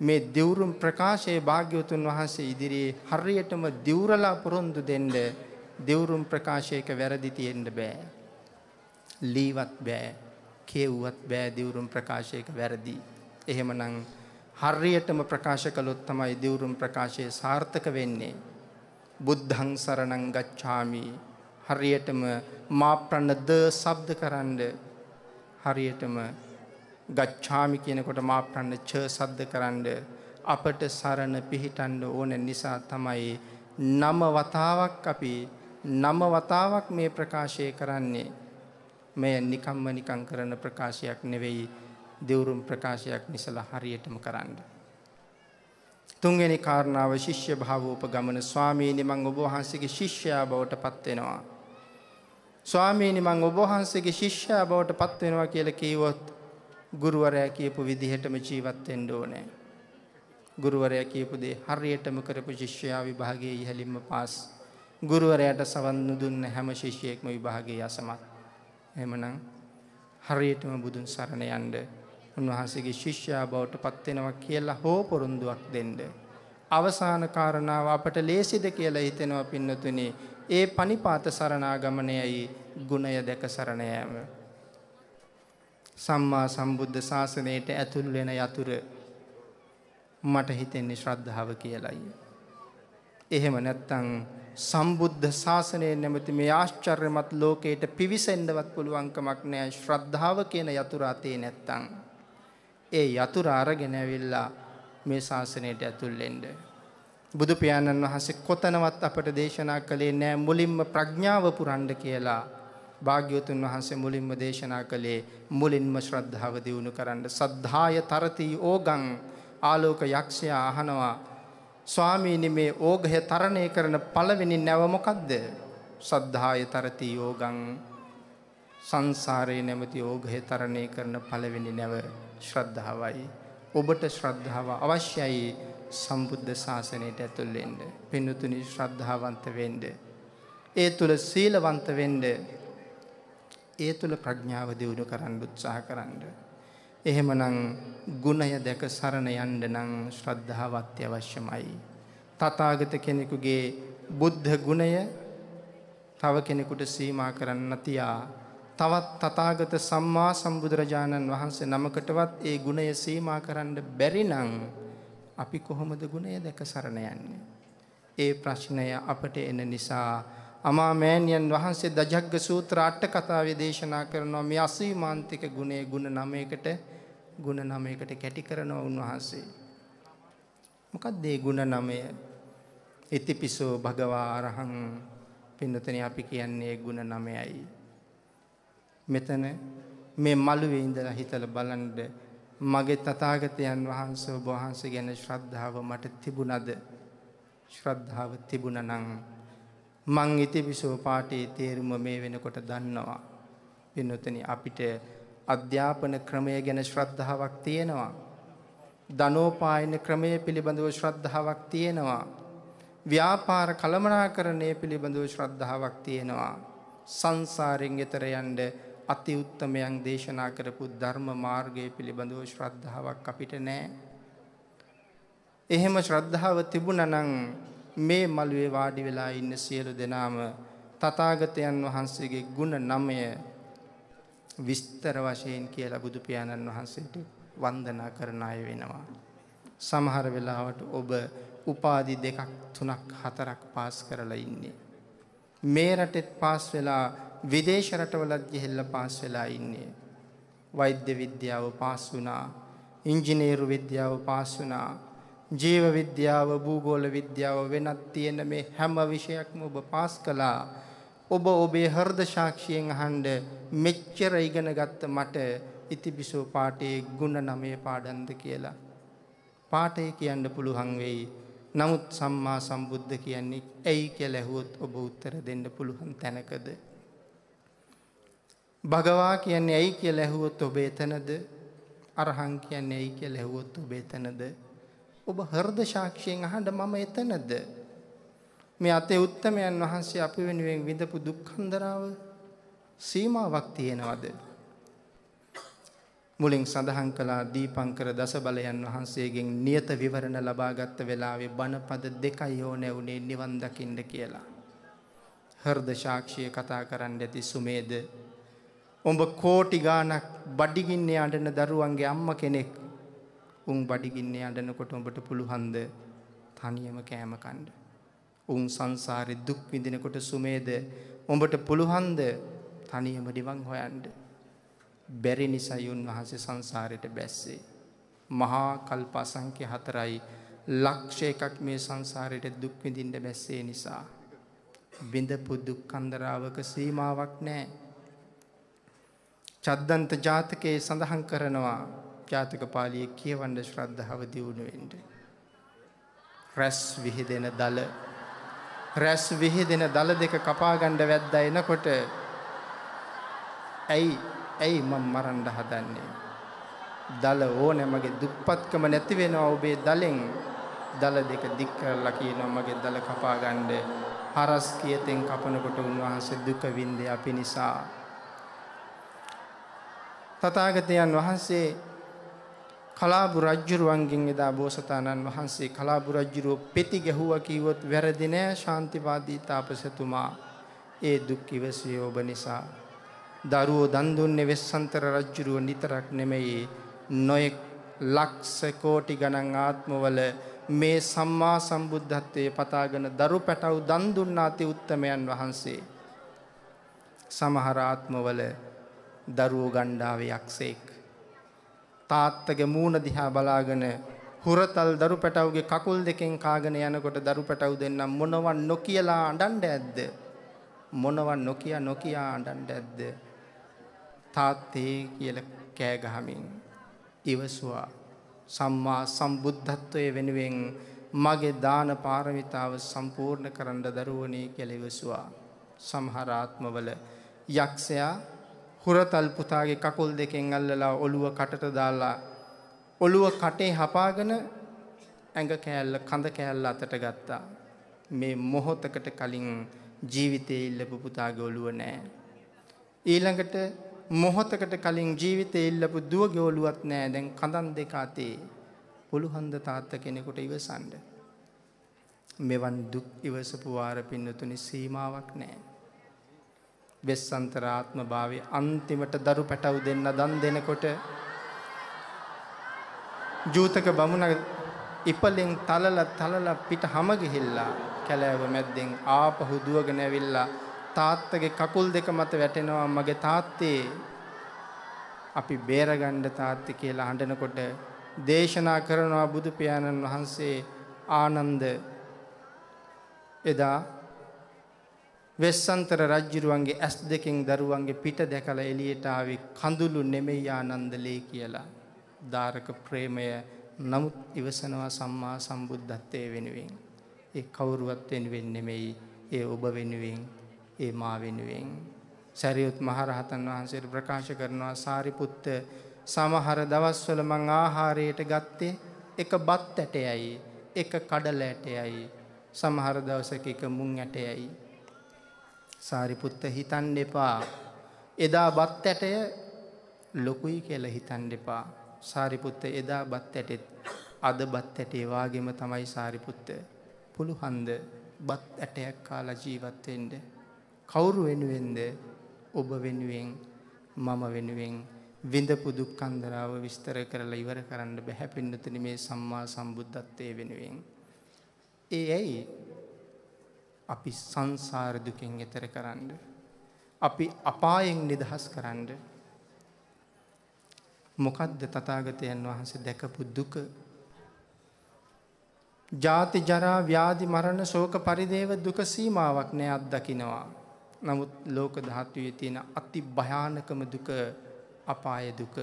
A: මේ දිවුරුම් ප්‍රකාශයේ භාග්‍යවතුන් වහන්සේ ඉදිරියේ හරියටම දිවුරලා පොරොන්දු දෙන්න දිවුරුම් ප්‍රකාශයක වැරදි තියෙන්න බෑ. ලීවත් බෑ. කියුවත් බෑ දිවුරුම් ප්‍රකාශයක වැරදි. එහෙමනම් හරියටම ප්‍රකාශ කළොත් තමයි දිවුරුම් ප්‍රකාශයේ සාර්ථක වෙන්නේ. බුද්ධං සරණං ගච්ඡාමි හරියටම මාප්‍රණ ද ශබ්ද කරන්ඩ හරියටම ගච්ඡාමි කියනකොට මාප්‍රණ ච ශබ්ද කරන්ඩ අපට සරණ පිහිටන්න ඕන නිසා තමයි නම වතාවක් අපි නම වතාවක් මේ ප්‍රකාශය කරන්නේ. මේ නිකම්ම නිකං කරන ප්‍රකාශයක් නෙවෙයි දිවුරුම් ප්‍රකාශයක් නිසලා හරියටම කරන්න. තුන්වෙනි කාරණාව ශිෂ්‍ය භාවෝපගමන. ස්වාමීනි මම ඔබ වහන්සේගේ ශිෂ්‍යයා බවට පත් වෙනවා. ස්වාමීනි මම ඔබ වහන්සේගේ ශිෂ්‍යයා බවට පත් වෙනවා කියලා කිව්වොත් ගුරුවරයා කියපු විදිහටම ජීවත් වෙන්න ඕනේ. ගුරුවරයා කියපු දේ හරියටම කරපු ශිෂ්‍යයා විභාගයේ ඉහළින්ම පාස්. ගුරුවරයාට සවන් දුන්න හැම ශිෂ්‍යයෙක්ම විභාගයේ අසමත්. එහෙමනම් හරියටම බුදුන් සරණ යන්න උන්වහන්සේගේ ශිෂ්‍යයා බවට පත් වෙනවා කියලා හෝ පොරොන්දුවක් දෙන්න. අවසාන කාරණාව අපට ලේසිද කියලා හිතෙනවා පින්නතුනි. ඒ පනිපාත සරණාගමනයයි ගුණය දැක සරණ යාම. සම්මා සම්බුද්ධ ශාසනයට ඇතුල් වෙන යතුරු මට හිතෙන්නේ ශ්‍රද්ධාව කියලායි. එහෙම නැත්නම් සම්බුද්ධ ශාසනයේ නැමැති මේ ආශ්චර්යමත් ලෝකයට පිවිසෙන්නවත් පුළුවන්කමක් නැහැ ශ්‍රද්ධාව කියන යතුරු අතේ නැත්නම්. ඒ යතුරු අරගෙන ඇවිල්ලා මේ ශාසනයට ඇතුල් වෙන්න. බුදු පියාණන් වහන්සේ කොතනවත් අපට දේශනා කළේ නැහැ මුලින්ම ප්‍රඥාව පුරන්න කියලා. භාග්‍යවතුන් වහන්සේ මුලින්ම දේශනා කළේ මුලින්ම ශ්‍රද්ධාව දියුණු කරන්න. සද්ධාය තරති ඕගං ආලෝක යක්ෂයා අහනවා ස්වාමීනි මේ ඕඝය තරණය කරන පළවෙනි නැව මොකද්ද? සද්ධාය තරති යෝගං. සංසාරේ නැමැති ඕඝය තරණය කරන පළවෙනි නැව ශ්‍රද්ධාවයි. ඔබට ශ්‍රද්ධාව අවශ්‍යයි සම්බුද්ධ ශාසනයට ඇතුල් වෙන්න. පින්තුනි ශ්‍රද්ධාවන්ත වෙන්න. ඒ තුල සීලවන්ත වෙන්න. ඒ තුල ප්‍රඥාව දියුණු කරන්න උත්සාහ කරන්න. එහෙමනම් ගුණය දැක සරණ යන්න නම් ශ්‍රද්ධාව අත්‍යවශ්‍යමයි. තථාගත කෙනෙකුගේ බුද්ධ ගුණය තව කෙනෙකුට සීමා කරන්න තියා තවත් තථාගත සම්මා සම්බුදුරජාණන් වහන්සේ නමකටවත් ඒ ගුණය සීමා කරන්න බැරි නම් අපි කොහොමද ගුණය දැක සරණ යන්නේ? ඒ ප්‍රශ්නය අපට එන නිසා අමා මෑණියන් වහන්සේ දජග්ග සූත්‍ර අට කතාවේ දේශනා කරනවා මේ අසීමාන්තික ගුණය ගුණ 9කට කැටි කරනවා උන්වහන්සේ. මොකක්ද ඒ ගුණ 9? ඉතිපිසෝ භගවා අරහං. පින්නතනේ අපි කියන්නේ ගුණ 9යි. මෙතන මේ මළුවේ ඉඳලා හිතලා බලන්න මගේ තථාගතයන් වහන්සේ ඔබ වහන්සේ ගැන ශ්‍රද්ධාව මට තිබුණද? ශ්‍රද්ධාව තිබුණා නම් මං ඉතිපිසෝ පාඨයේ තේරුම මේ වෙනකොට දන්නවා. පින්නතනේ අපිට අධ්‍යාපන ක්‍රමය ගැන ශ්‍රද්ධාවක් තියෙනවා. ධනෝපායන ක්‍රමය පිළිබඳව ශ්‍රද්ධාවක් තියෙනවා. ව්‍යාපාර කළමනාකරණය පිළිබඳව ශ්‍රද්ධාවක් තියෙනවා. සංසාරයෙන් එතර යන්න අති උත්තමයන් දේශනා කරපු ධර්ම මාර්ගය පිළිබඳව ශ්‍රද්ධාවක් අපිට නැහැ. එහෙම ශ්‍රද්ධාව තිබුණා නම් මේ මළුවේ වාඩි වෙලා ඉන්න සියලු දෙනාම තථාගතයන් වහන්සේගේ ගුණ 9 විස්තර වශයෙන් කියලා බුදු පියාණන් වහන්සේට වන්දනා කරන අය වෙනවා. සමහර වෙලාවට ඔබ උපාධි 2ක් 3ක් 4ක් පාස් කරලා ඉන්නේ. මේ රටෙත් පාස් වෙලා විදේශ රටවලත් ගිහිල්ලා පාස් වෙලා ඉන්නේ. වෛද්‍ය විද්‍යාව පාස් වුණා. ඉංජිනේරු විද්‍යාව පාස් වුණා. ජීව විද්‍යාව, භූගෝල විද්‍යාව වෙනත් තියෙන මේ හැම විෂයක්ම ඔබ පාස් කළා. ඔබ ඔබේ හෘද සාක්ෂියෙන් අහන්න මෙච්චර ඉගෙන ගත්ත මට ඉතිපිසෝ පාඨයේ ගුණ 9 පාඩම්ද කියලා. පාඨය කියන්න පුළුවන් වෙයි. නමුත් සම්මා සම්බුද්ධ කියන්නේ ඇයි කියලා ඇහුවොත් ඔබ උත්තර දෙන්න පුළුවන් තැනකද? භගවා කියන්නේ ඇයි කියලා ඇහුවොත් ඔබ එතනද? අරහං කියන්නේ ඇයි කියලා ඇහුවොත් ඔබ එතනද? ඔබ හෘද සාක්ෂියෙන් අහන්න මම එතනද? මේ අතේ උත්තමයන් වහන්සේ අපි වෙනුවෙන් විඳපු දුක්ඛන්දරාව සීමාවක් තියනවද? මුලින් සඳහන් කළා දීපංකර දසබලයන් වහන්සේගෙන් නියත විවරණ ලබාගත් වෙලාවේ බණපද 2යි ඕනේ උනේ නිවන් දකින්න කියලා. හෘද සාක්ෂිය කතා කරන්න ඇති සුමේද. උඹ කෝටි ගාණක් බඩගින්නේ අඬන දරුවන්ගේ අම්මා කෙනෙක්. උන් බඩගින්නේ අඬනකොට උඹට පුළුවන්ද තනියම කෑම කන්න? උන් සංසාරේ දුක් විඳිනකොට සුමේද උඹට පුළුවන්ද තනියම නිවන් හොයන්න? බැරි නිසායි උන්වහන්සේ සංසාරයට බැස්සේ. මහා කල්ප අසංඛ්‍ය 4යි ලක්ෂ එකක් මේ සංසාරයට දුක් විඳින්න බැස්සේ නිසා. විඳපු දුක්ඛන්දරාවක සීමාවක් නැහැ. චද්දන්ත ජාතකයේ සඳහන් කරනවා ජාතක පාළියේ කියවන්න ශ්‍රද්ධාව දියුණු වෙන්න. රැස් විහිදෙන දල දෙක කපා ගන්න වැද්දා එනකොට ඇයි මම මරන්න හදන්නේ? දල ඕනේ මගේ දුප්පත්කම නැති වෙනවා ඔබේ දලෙන්. දල දෙක දික් කරලා කියනවා මගේ දල කපා ගන්න. හරස් කියතෙන් කපනකොට උන්වහන්සේ දුක විඳේ අපි නිසා. තථාගතයන් වහන්සේ කලාබු රජුරුවන්ගෙන් එදා බෝසතාණන් වහන්සේ කලාබු රජුරුව පෙති ගැහුවා කිව්වොත් වැරදි නෑ ශාන්තිවාදී තාපසතුමා. ඒ දුක් ඉවසිය ඔබ නිසා. දරුවෝ දන් දුන්නේ වෙස්සන්තර රජුරුව නිතරක් නෙමෙයි නොයෙක් ලක්ෂ කෝටි ගණන් ආත්මවල මේ සම්මා සම්බුද්ධත්වයේ පතාගෙන දරු පැටව් දන් දුන්නාති උත්තමයන් වහන්සේ. සමහර ආත්මවල දරුවෝ ගණ්ඩාවේ යක්ෂයෙක් තාත්තගේ මූණ දිහා බලාගෙන හුරතල් දරු පැටවුගේ කකුල් දෙකෙන් කාගෙන යනකොට දරු පැටවු දෙන්න මොනවන් නොකියලා අඬන්න ඇද්ද? මොනවන් නොකිය අඬන්න ඇද්ද? තාත්තේ කියලා කෑ ගහමින් ඉවසුවා. සම්මා සම්බුද්ධත්වයේ වෙනුවෙන් මගේ දාන පාරමිතාව සම්පූර්ණ කරන්න දරුවනේ කියලා ඉවසුවා. සමහර ආත්මවල යක්ෂයා හුරතල් පුතාගේ කකුල් දෙකෙන් අල්ලලා ඔළුව කටට දාලා ඔළුව කටේ හපාගෙන ඇඟ කෑල්ල කඳ කෑල්ල අතට ගත්තා. මේ මොහොතකට කලින් ජීවිතේ ඉල්ලපු පුතාගේ ඔළුව නැහැ. ඊළඟට මොහොතකට කලින් ජීවිතේ ඉල්ලපු දුවගේ ඔළුවත් නැහැ. දැන් කඳන් දෙක අතේ. පුළුහන්ද තාත්තා කෙනෙකුට ඉවසන්න? මෙවන් දුක් ඉවසපු වාර පින්නතුනි සීමාවක් නැහැ. වෙස්සන්තරාත්ම භාවයේ අන්තිමට දරු පැටව් දෙන්න දන් දෙනකොට ජූතක බමුණ ඉපලෙන් තලලා පිට හැම ගිහිල්ලා කැලෑව මැද්දෙන් ආපහු දුවගෙන ඇවිල්ලා තාත්තගේ කකුල් දෙක මත වැටෙනවා. මගේ තාත්තේ අපි බේරගන්න තාත්තේ කියලා හඬනකොට දේශනා කරනවා බුදු පියාණන් වහන්සේ ආනන්ද එදා වෙස්සන්තර රජුරුවන්ගේ ඇස් දෙකෙන් දරුවන්ගේ පිට දැකලා එළියට ආවේ කඳුළු නෙමෙයි ආනන්දලේ කියලා. දාරක ප්‍රේමය නමුත් ඉවසනවා සම්මා සම්බුද්ධත්වයේ වෙනුවෙන්. ඒ කවුරුවත් වෙනුවෙන් නෙමෙයි. ඒ ඔබ වෙනුවෙන්, ඒ මා වෙනුවෙන්. සරියුත් මහරහතන් වහන්සේ ප්‍රකාශ කරනවා සාරිපුත්ත සමහර දවස්වල මං ආහාරයට ගත්තේ එක බත් ඇටයයි, එක කඩල ඇටයයි, සමහර දවසක එක මුං ඇටයයි. සාරිපුත්ත හිතන්න එපා එදා බත් ඇටය ලොකුයි කියලා හිතන්න එපා. සාරිපුත්ත එදා බත් ඇටෙත් අද බත් ඇටේ වාගේම තමයි සාරිපුත්ත. පුළුහන්ද බත් ඇටයක් කාලා ජීවත් වෙන්න? කවුරු වෙනුවෙන්ද? ඔබ වෙනුවෙන්, මම වෙනුවෙන්. විඳපු දුක්ඛන්දරාව විස්තර කරලා ඉවර කරන්න බැහැ පින්නතුනි මේ සම්මා සම්බුද්ධත්වයේ වෙනුවෙන්. ඒ ඇයි? අපි සංසාර දුකෙන් එතර කරන්න, අපි අපායෙන් නිදහස් කරන්න. මොකද්ද තථාගතයන් වහන්සේ දැකපු දුක? ජාති ජරා ව්‍යාධි මරණ ශෝක පරිදේව දුක සීමාවක් නෑ අත්දකින්නවා. නමුත් ලෝක ධාතුවේ තියෙන අති භයානකම දුක අපාය දුක.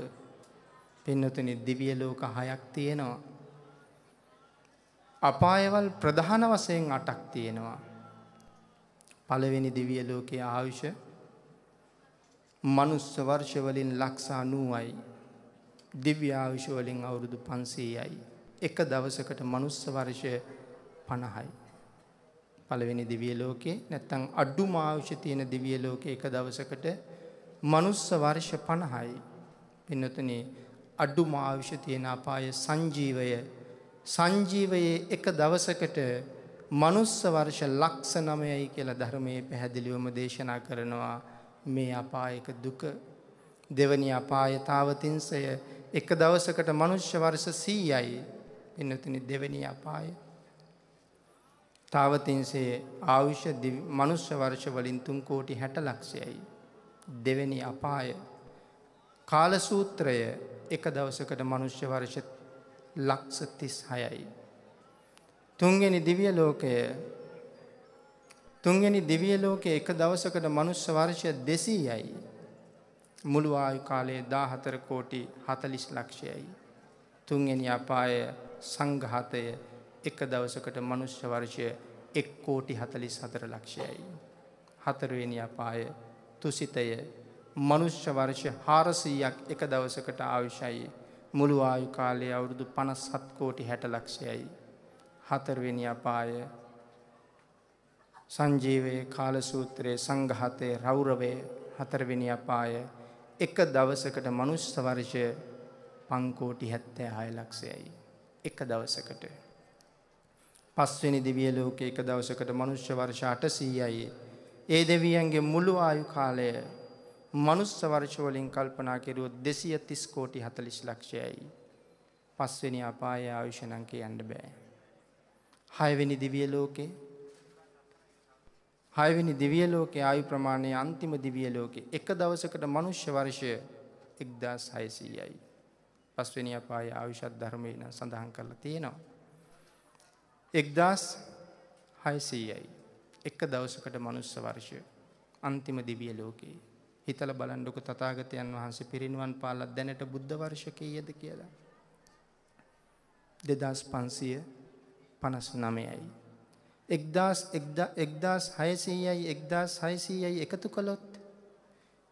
A: පින්නතුනි දිව්‍ය ලෝක 6ක් තියෙනවා. අපායවල ප්‍රධාන වශයෙන් 8ක් තියෙනවා. පළවෙනි දිව්‍ය ලෝකයේ ආයුෂ මනුස්ස වර්ෂ වලින් ලක්ෂ 90යි. දිව්‍ය ආයුෂ වලින් අවුරුදු 500යි. එක දවසකට මනුස්ස වර්ෂ 50යි. පළවෙනි දිව්‍ය ලෝකේ නැත්තම් අඩුම ආයුෂ තියෙන දිව්‍ය ලෝකේ එක දවසකට මනුස්ස වර්ෂ 50යි. පින්නතුනි අඩුම ආයුෂ තියෙන අපාය සංජීවයේ එක දවසකට මනුස්ස වර්ෂ ලක්ෂ 9යි කියලා ධර්මයේ පැහැදිලිවම දේශනා කරනවා. මේ අපායක දුක. දෙවනි අපාය තාවතින්සය එක දවසකට මනුෂ්‍ය වර්ෂ 100යි. පින්නතුනි දෙවනි අපාය තාවතින්සේ ආයුෂ මනුෂ්‍ය වර්ෂ වලින් 3 කෝටි 60 ලක්ෂයයි. දෙවැනි අපාය කාල සූත්‍රය එක දවසකට මනුෂ්‍ය වර්ෂ ලක්ෂ 36යි. තුන්වෙනි දිව්‍ය ලෝකයේ එක දවසකට මනුෂ්‍ය වර්ෂ 200යි. මුළු ආයු කාලය 14 කෝටි 40 ලක්ෂයයි. තුන්වෙනි අපාය සංඝාතය එක දවසකට මනුෂ්‍ය වර්ෂය 1 කෝටි 44 ලක්ෂයයි. හතරවෙනි අපාය තුසිතය මනුෂ්‍ය වර්ෂ 400ක් එක දවසකට ආයුෂයි. මුළු ආයු කාලය අවුරුදු 57 කෝටි 60 ලක්ෂයයි. හතරවෙනි අපාය සංජීවයේ කාල සූත්‍රයේ සංඝාතයේ රෞරවයේ හතරවෙනි අපාය එක දවසකට මනුෂ්‍ය වර්ෂ 5 කෝටි 76 ලක්ෂයයි. එක දවසකට. පස්වෙනි දිව්‍ය ලෝකයේ එක දවසකට මනුෂ්‍ය වර්ෂ 800යි. ඒ දෙවියන්ගේ මුළු ආයු කාලය මනුෂ්‍ය වර්ෂ වලින් කල්පනා කෙරුවොත් 230 කෝටි 40 ලක්ෂයයි. පස්වෙනි අපායේ ආයුෂ නම් කියන්න බෑ. හයවෙනි දිව්‍ය ලෝකයේ ආයු ප්‍රමාණය අන්තිම දිව්‍ය ලෝකේ එක දවසකට මනුෂ්‍ය වර්ෂය 1600යි. පස්වෙනි අපායේ ආයුෂත් ධර්මයේ නම් සඳහන් කරලා තියෙනවා. 1600යි. එක දවසකට මනුෂ්‍ය වර්ෂය අන්තිම දිව්‍ය ලෝකේ. හිතලා බලන්නකො තථාගතයන් වහන්සේ පිරිනිවන් පාලා දැනට බුද්ධ වර්ෂ කීයද කියලා. 2559යි. 1600යි එකතු කළොත්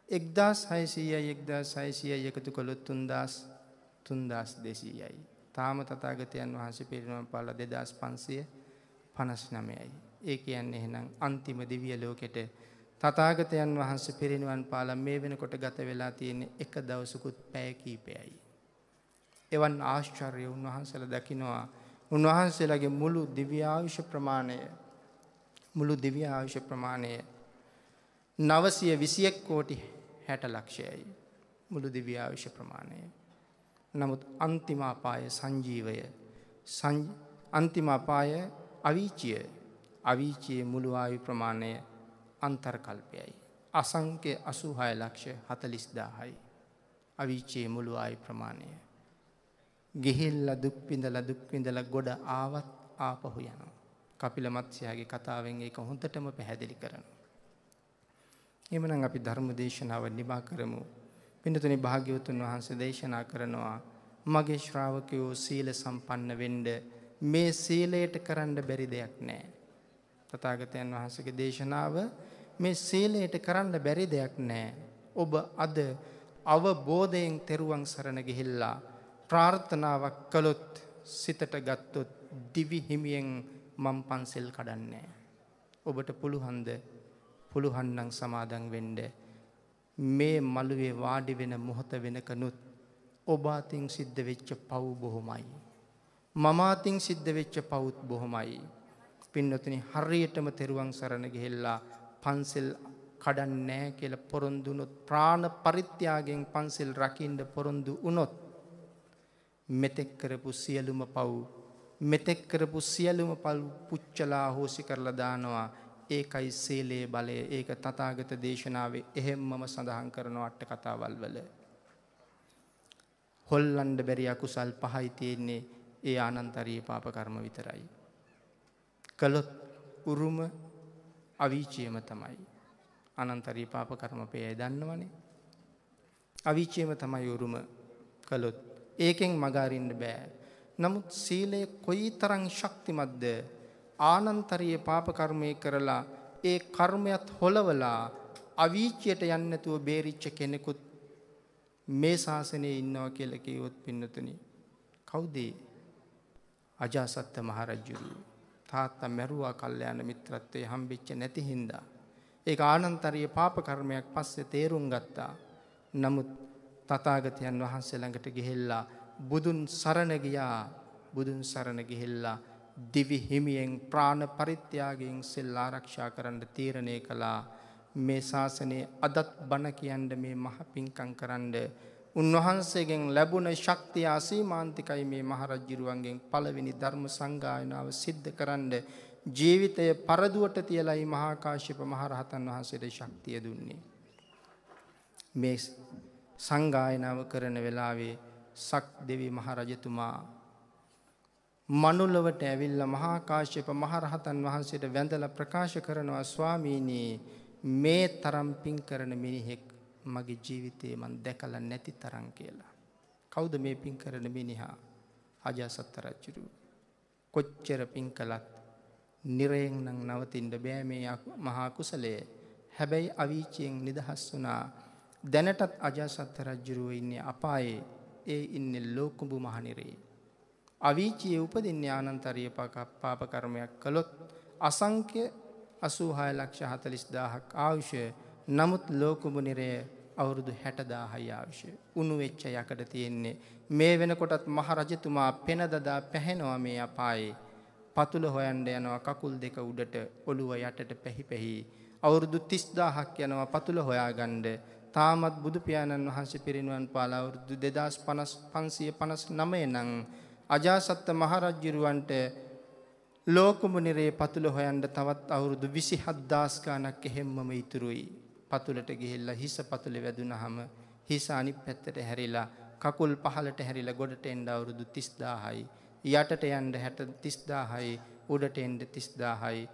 A: 1600යි එකතු කළොත් 3200යි. තාම තථාගතයන් වහන්සේ පිරිනිවන් පාලා 2559යි. ඒ කියන්නේ එහෙනම් අන්තිම දිව්‍ය ලෝකෙට තථාගතයන් වහන්සේ පිරිනිවන් පාලා මේ වෙනකොට ගත වෙලා තියෙන එක දවසකුත් පැය කීපයයි. එවන් ආශ්චර්ය උන්වහන්සේලා දකිනවා. උන්වහන්සේලාගේ මුළු දිව්‍ය ආයුෂ ප්‍රමාණය 921 කෝටි 60 ලක්ෂයයි. මුළු දිව්‍ය ආයුෂ ප්‍රමාණය. නමුත් අන්තිම අපාය සංජීවය අන්තිම අපාය අවීචියේ මුළු ආයු ප්‍රමාණය අන්තර්කල්පයයි. අසංඛ්‍ය 86 ලක්ෂ 40000යි. අවීචියේ මුළු ආයු ප්‍රමාණය. ගිහිල්ලා දුක් විඳලා ගොඩ ආවත් ආපහු යනවා. කපිල මත්ස්‍යයාගේ කතාවෙන් ඒක හොඳටම පැහැදිලි කරනවා. එhmenan අපි ධර්ම දේශනාව නිමා කරමු. පින්තුනි භාග්‍යවතුන් වහන්සේ දේශනා කරනවා මගේ ශ්‍රාවකයෝ සීල සම්පන්න වෙන්න මේ සීලයට කරන්න බැරි දෙයක් නැහැ. තථාගතයන් වහන්සේගේ දේශනාව මේ සීලයට කරන්න බැරි දෙයක් නැහැ. ඔබ අද අවබෝධයෙන් තෙරුවන් සරණ ගිහිල්ලා ප්‍රාර්ථනාවක් කළොත් සිතට ගත්තොත් දිවි හිමියෙන් මම් පන්සල් කඩන්නේ. ඔබට පුළුවන් නම් සමාදන් වෙන්න. මේ මළුවේ වාඩි වෙන මොහොත වෙනකනුත් ඔබ අතින් සිද්ධ වෙච්ච පව් බොහොමයි. මම අතින් සිද්ධ වෙච්ච පව්ත් බොහොමයි. පින්නතුනි හරියටම තෙරුවන් සරණ ගිහිල්ලා පන්සල් කඩන්නේ නැහැ කියලා පොරොන්දු වුණොත් ප්‍රාණ පරිත්‍යාගයෙන් පන්සල් රකින්න පොරොන්දු වුණොත් මෙතෙක් කරපු සියලුම පව් පුච්චලා හොසි කරලා දානවා. ඒකයි සීලේ බලය. ඒක තථාගත දේශනාවේ එහෙම්මම සඳහන් කරන අට කතාවල් වල. හොල්ලන්න බැරි අකුසල් 5යි තියෙන්නේ. ඒ අනන්තරීය පාප කර්ම විතරයි. කළොත් උරුම අවීචියම තමයි. අනන්තරීය පාප කර්ම පෙය දන්නවනේ. අවීචියම තමයි උරුම කළොත්. ඒකෙන් මග අරින්න බෑ. නමුත් සීලය කොයිතරම් ශක්තිමත්ද? ආනන්තරීය පාප කර්මයේ කරලා ඒ කර්මයක් හොලවලා අවීචයට යන්නේ නැතුව බේරිච්ච කෙනෙකුත් මේ ශාසනයේ ඉන්නවා කියලා කිව්වොත් පින්නතුනි කවුද? අජාසත්ත මහරජුරු. තාත්තා මැරුවා කල්යාණ මිත්‍රත්වයේ හම්බෙච්ච නැති හින්දා. ඒක ආනන්තරීය පාප කර්මයක් පස්සේ තේරුම් ගත්තා. නමුත් තථාගතයන් වහන්සේ ළඟට ගිහිල්ලා බුදුන් සරණ ගියා. බුදුන් සරණ ගිහිල්ලා දිවි හිමියෙන් ප්‍රාණ පරිත්‍යාගයෙන් සෙල් ආරක්ෂා කරන්න තීරණය කළා. මේ ශාසනයේ අදත් බණ කියන්න මේ මහ පිංකම් කරන්න උන්වහන්සේගෙන් ලැබුණ ශක්තිය අසීමාන්තිකයි. මේ මහරජුරුවන්ගෙන් පළවෙනි ධර්ම සංගායනාව සිද්ධ කරන්න ජීවිතය පරදුවට තියලයි මහා කාශ්‍යප මහරහතන් වහන්සේට ශක්තිය දුන්නේ. මේ සංගායනාව කරන වෙලාවේ සක් දෙවි මහරජතුමා මනුලවට ඇවිල්ලා මහා කාශ්‍යප මහරහතන් වහන්සේට වැඳලා ප්‍රකාශ කරනවා, ස්වාමීනි මේ තරම් පිං කරන මිනිහෙක් මගේ ජීවිතේ මන් දැකලා නැති තරම් කියලා. කවුද මේ පිං කරන මිනිහා? අජාසත් රජු. කොච්චර පිං කළත් නිරයෙන් නම් නවතින්න බෑ මේ මහා කුසලයේ. හැබැයි අවීචයෙන් නිදහස් වුණා. දැනටත් අජාසත් රජුව ඉන්නේ අපායේ. ඒ ඉන්නේ ලෝකුඹු මහ නිරේ. අවීචියේ උපදින්නේ ආනන්තරීය පාප කර්මයක් කළොත් අසංඛ්‍ය 86,40,000ක් ආයුෂ. නමුත් ලෝකුඹු නිරේ අවුරුදු 60,000යි ආයුෂ. උණු වෙච්ච යකඩ තියෙන්නේ. මේ වෙනකොටත් මහ රජතුමා පෙන දදා පැහැෙනවා මේ අපායේ. පතුල හොයන්න යනවා කකුල් දෙක උඩට ඔළුව යටට පැහි අවුරුදු 30,000ක් යනවා පතුල හොයාගන්න. තාමත් බුදු පියාණන් වහන්සේ පිරිනිවන් පාලා අවුරුදු 2559 නම් අජාසත්ත මහරජුරවන්ට ලෝකුඹු නිරේ පතුල හොයන්න තවත් අවුරුදු 27,000 ගණක් එහෙම්මම ඉතුරුයි. පතුලට ගිහිල්ලා හිස පතුලේ වැදුනහම හිස අනිත් පැත්තට හැරිලා කකුල් පහලට හැරිලා ගොඩට එන්න අවුරුදු 30,000යි. යටට යන්න 30,000යි. උඩට එන්න 30,000යි.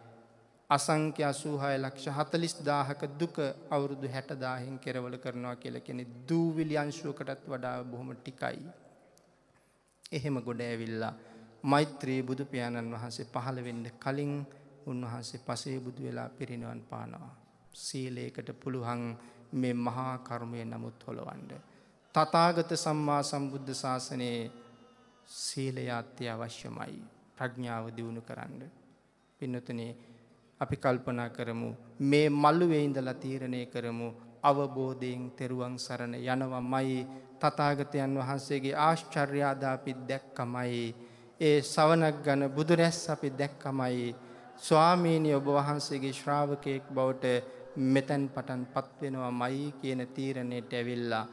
A: අසංඛ්‍ය 86,40,000ක දුක අවුරුදු 60,000න් කෙරවල කරනවා කියලා කියන්නේ දූවිලි අංශුවකටත් වඩා බොහොම ටිකයි. එහෙම ගොඩ ඇවිල්ලා මෛත්‍රී බුදු පියාණන් වහන්සේ පහළ වෙන්න කලින් උන්වහන්සේ පසේ බුදු වෙලා පිරිනිවන් පානවා. සීලයකට පුළුවන් මේ මහා කර්මය නමුත් හොලවන්න. තථාගත සම්මා සම්බුද්ධ ශාසනයේ සීලය අත්‍යවශ්‍යමයි. ප්‍රඥාව දියුණු කරන්න. පින්නතුනේ අපි කල්පනා කරමු මේ මළුවේ ඉඳලා තීරණය කරමු අවබෝධයෙන් තෙරුවන් සරණ යනවමයි. තථාගතයන් වහන්සේගේ ආශ්චර්ය ආදා අපි දැක්කමයි. ඒ සවනක් ගන බුදුරැස් අපි දැක්කමයි. ස්වාමීනි ඔබ වහන්සේගේ ශ්‍රාවකෙක් බවට මෙතෙන් පටන් පත් වෙනවමයි කියන තීරණයට ඇවිල්ලා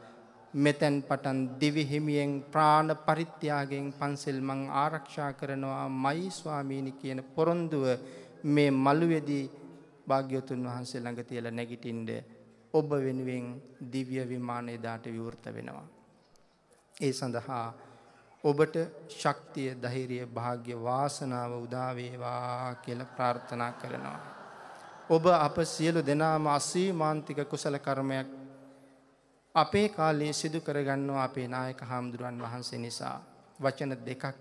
A: මෙතෙන් පටන් දිවි හිමියෙන් ප්‍රාණ පරිත්‍යාගයෙන් පන්සල් මං ආරක්ෂා කරනවාමයි ස්වාමීනි කියන පොරොන්දුව මේ මළුවේදී භාග්‍යවතුන් වහන්සේ ළඟ තියලා නැගිටින්න ඔබ වෙනුවෙන් දිව්‍ය විමානය දාට විවෘත වෙනවා. ඒ සඳහා ඔබට ශක්තිය, ධෛර්යය, වාග්ය, වාසනාව උදා වේවා කියලා ප්‍රාර්ථනා කරනවා. ඔබ අප සියලු දෙනාම අසීමාන්තික කුසල කර්මයක් අපේ කාලේ සිදු කරගන්නවා අපේ නායක හාමුදුරන් වහන්සේ නිසා. වචන දෙකක්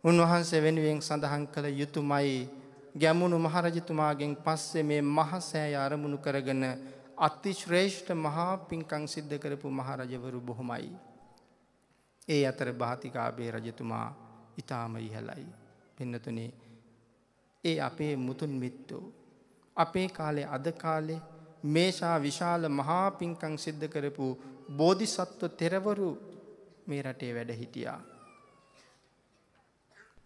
A: උන්වහන්සේ වෙනුවෙන් සඳහන් කළ යුතුයමයි. ගැමුණු මහරජතුමාගෙන් පස්සේ මේ මහසෑය අරමුණු කරගෙන අතිශ්‍රේෂ්ඨ මහා පිංකම් සිද්ධ කරපු මහරජවරු බොහොමයි. ඒ අතර බාතිකාබේ රජතුමා ඊටාම ඉහළයි. පින්නතුනේ ඒ අපේ මුතුන් මිත්තෝ අපේ කාලේ අද කාලේ මේෂා විශාල මහා පිංකම් සිද්ධ කරපු බෝධිසත්ව තෙරවරු මේ රටේ වැඩ හිටියා.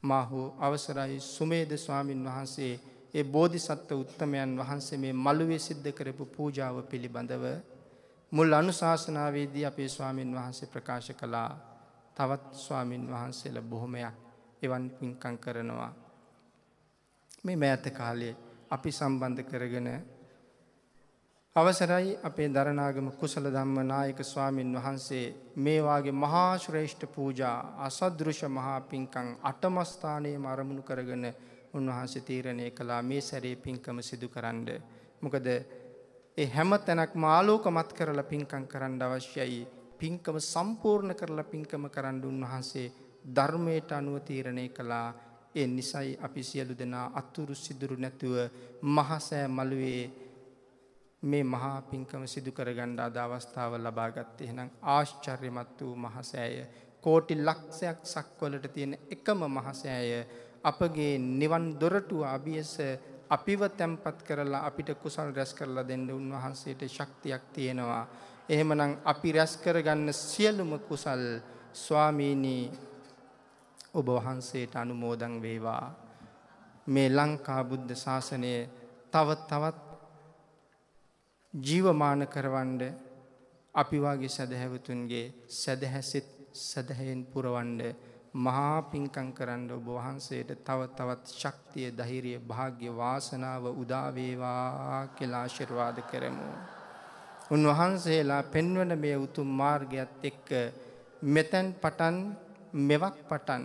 A: මාහු අවසරයි සුමේද ස්වාමින් වහන්සේ ඒ බෝධිසත්ව උත්තමයන් වහන්සේ මේ මළුවේ සිද්ධ කරපු පූජාව පිළිබඳව මුල් අනුශාසනාවේදී අපේ ස්වාමින් වහන්සේ ප්‍රකාශ කළා. තවත් ස්වාමින් වහන්සේලා බොහොමයක් එවන් පින්කම් කරනවා. මේ මෑත කාලේ අපි සම්බන්ධ කරගෙන අවසරයි අපේ දරණාගම කුසල ධම්ම නායක ස්වාමින් වහන්සේ මේ වාගේ මහා ශ්‍රේෂ්ඨ පූජා අසදෘශ මහා පින්කම් 8ම ස්ථානයේම ආරමුණු කරගෙන උන්වහන්සේ තීරණය කළා මේ සැරේ පින්කම සිදු කරන්න. මොකද ඒ හැම තැනක්ම ආලෝකමත් කරලා පින්කම් කරන්න අවශ්‍යයි. පින්කම සම්පූර්ණ කරලා පින්කම කරන්න උන්වහන්සේ ධර්මයට අනුව තීරණය කළා. ඒ නිසයි අපි සියලු දෙනා අතුරු සිදුරු නැතුව මහසෑ මළුවේ මේ මහා පිංකම සිදු කරගන්න අද අවස්ථාව ලබා ගත්තේ. එහෙනම් ආශ්චර්යමත් වූ මහසෑය, කෝටි ලක්ෂයක් සක්වලට තියෙන එකම මහසෑය අපගේ නිවන් දොරටුව අභියස අපිව තැම්පත් කරලා අපිට කුසල් රැස් කරලා දෙන්න උන්වහන්සේට ශක්තියක් තියෙනවා. එහෙමනම් අපි රැස් කරගන්න සියලුම කුසල් ස්වාමීනි ඔබ වහන්සේට අනුමෝදන් වේවා. මේ ලංකා බුද්ධ ශාසනය තවත් ජීවමාන කරවන්න අපි වාගේ සදහැවතුන්ගේ සදහැසිත සදහැයෙන් පුරවන්න මහා පිංකම් කරන්න ඔබ වහන්සේට තවත් ශක්තිය, ධෛර්යය, වාග්ය, වාසනාව උදා වේවා කියලා ආශිර්වාද කරමු. උන්වහන්සේලා පෙන්වන මේ උතුම් මාර්ගයත් එක්ක මෙතෙන් පටන් මෙවක් පටන්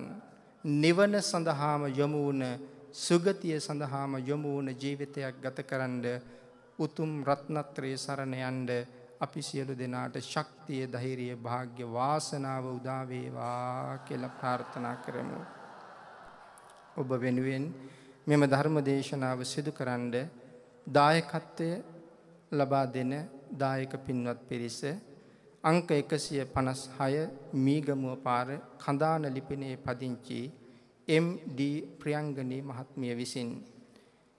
A: නිවන සඳහාම යොමු වුණ, සුගතිය සඳහාම යොමු වුණ ජීවිතයක් ගතකරන්න උතුම් රත්නත්‍රයේ සරණ යන්න අපි සියලු දෙනාට ශක්තිය, ධෛර්යය, වාග්ය, වාසනාව උදා වේවා කියලා ප්‍රාර්ථනා කරමු. ඔබ වෙනුවෙන් මෙම ධර්ම දේශනාව සිදු කරන්න දායකත්වය ලබා දෙන දායක පින්වත් පිරිස අංක 156 මීගමුව පාර කඳාන ලිපිනේ පදිංචි එම්.ඩී. ප්‍රියංගනී මහත්මිය විසින්